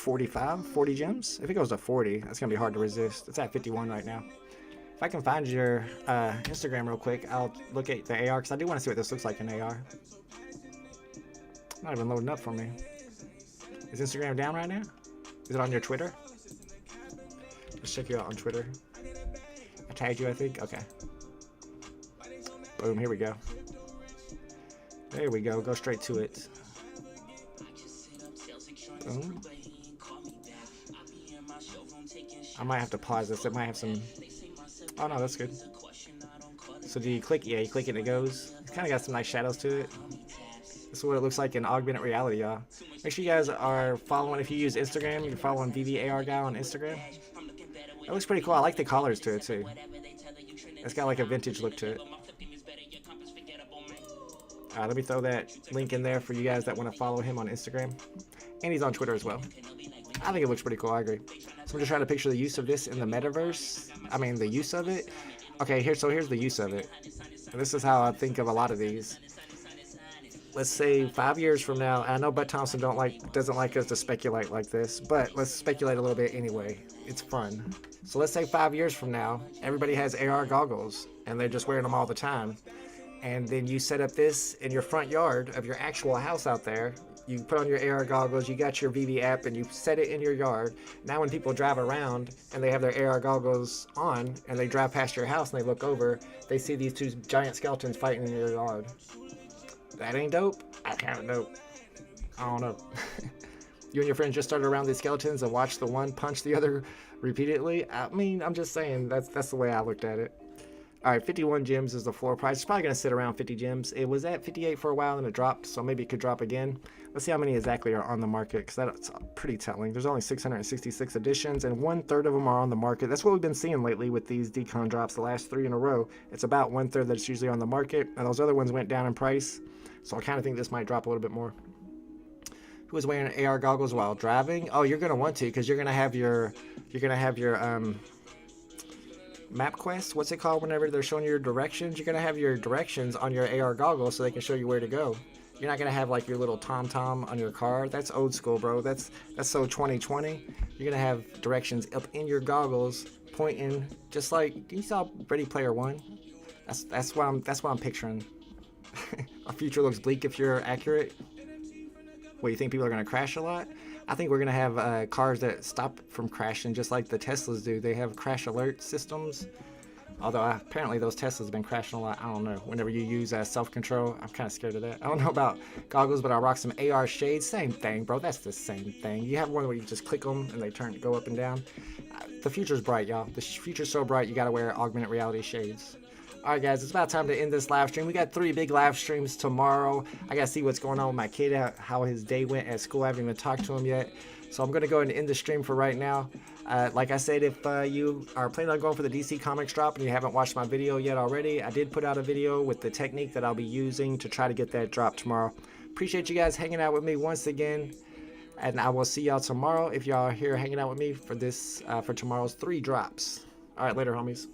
40 gems. If it goes to 40, that's gonna be hard to resist. It's at 51 right now. If I can find your Instagram real quick, I'll look at the AR, because I do want to see what this looks like in AR. Not even loading up for me. Is Instagram down right now? Is it on your Twitter? Let's check you out on Twitter. I tagged you, I think. Okay. Boom, here we go. There we go. Go straight to it. Boom. I might have to pause this. It might have some... Oh, no, that's good. So do you click? Yeah, you click it and it goes. It's kind of got some nice shadows to it. This is what it looks like in augmented reality, y'all. Make sure you guys are following, if you use Instagram, you're following VeVe AR guy on Instagram. That looks pretty cool. I like the colors to it, too. It's got like a vintage look to it. Let me throw that link in there for you guys that want to follow him on Instagram. And he's on Twitter as well. I think it looks pretty cool. I agree. So I'm just trying to picture the use of this in the metaverse. I mean, the use of it. Okay, here's the use of it. And this is how I think of a lot of these. Let's say 5 years from now. I know Bud Thompson doesn't like us to speculate like this, but let's speculate a little bit anyway. It's fun. So let's say 5 years from now, everybody has AR goggles and they're just wearing them all the time. And then you set up this in your front yard of your actual house out there. You put on your AR goggles, you got your VeVe app, and you set it in your yard. Now when people drive around and they have their AR goggles on and they drive past your house and they look over, they see these two giant skeletons fighting in your yard. That ain't dope? That's kind of dope. I don't know. You and your friends just started around these skeletons and watched the one punch the other repeatedly? I mean, I'm just saying, that's the way I looked at it. Alright, 51 gems is the floor price. It's probably going to sit around 50 gems. It was at 58 for a while and it dropped, so maybe it could drop again. Let's see how many exactly are on the market, because that's pretty telling. There's only 666 editions, and 1/3 of them are on the market. That's what we've been seeing lately with these decon drops the last 3 in a row. It's about 1/3 that's usually on the market, and those other ones went down in price. So I kind of think this might drop a little bit more. Who is wearing AR goggles while driving? Oh, you're going to want to, because you're going to have your map quest, what's it called, whenever they're showing you your directions? You're going to have your directions on your AR goggles so they can show you where to go. You're not going to have like your little TomTom on your car. That's old school, bro. That's so 2020. You're going to have directions up in your goggles pointing, just like you saw Ready Player One. That's what I'm picturing. Our future looks bleak if you're accurate. What, you think people are going to crash a lot? I think we're going to have cars that stop from crashing just like the Teslas do. They have crash alert systems. Although apparently those Teslas have been crashing a lot. I don't know. Whenever you use self-control, I'm kind of scared of that. I don't know about goggles, but I'll rock some AR shades. Same thing, bro. That's the same thing. You have one where you just click them and they go up and down. The future's bright, y'all. The future's so bright, you got to wear augmented reality shades. Alright guys, it's about time to end this live stream. We got 3 big live streams tomorrow. I gotta see what's going on with my kid, how his day went at school. I haven't even talked to him yet. So I'm gonna go ahead and end the stream for right now. Like I said, if you are planning on going for the DC Comics drop and you haven't watched my video yet already, I did put out a video with the technique that I'll be using to try to get that drop tomorrow. Appreciate you guys hanging out with me once again. And I will see y'all tomorrow if y'all are here hanging out with me for this for tomorrow's 3 drops. Alright, later homies.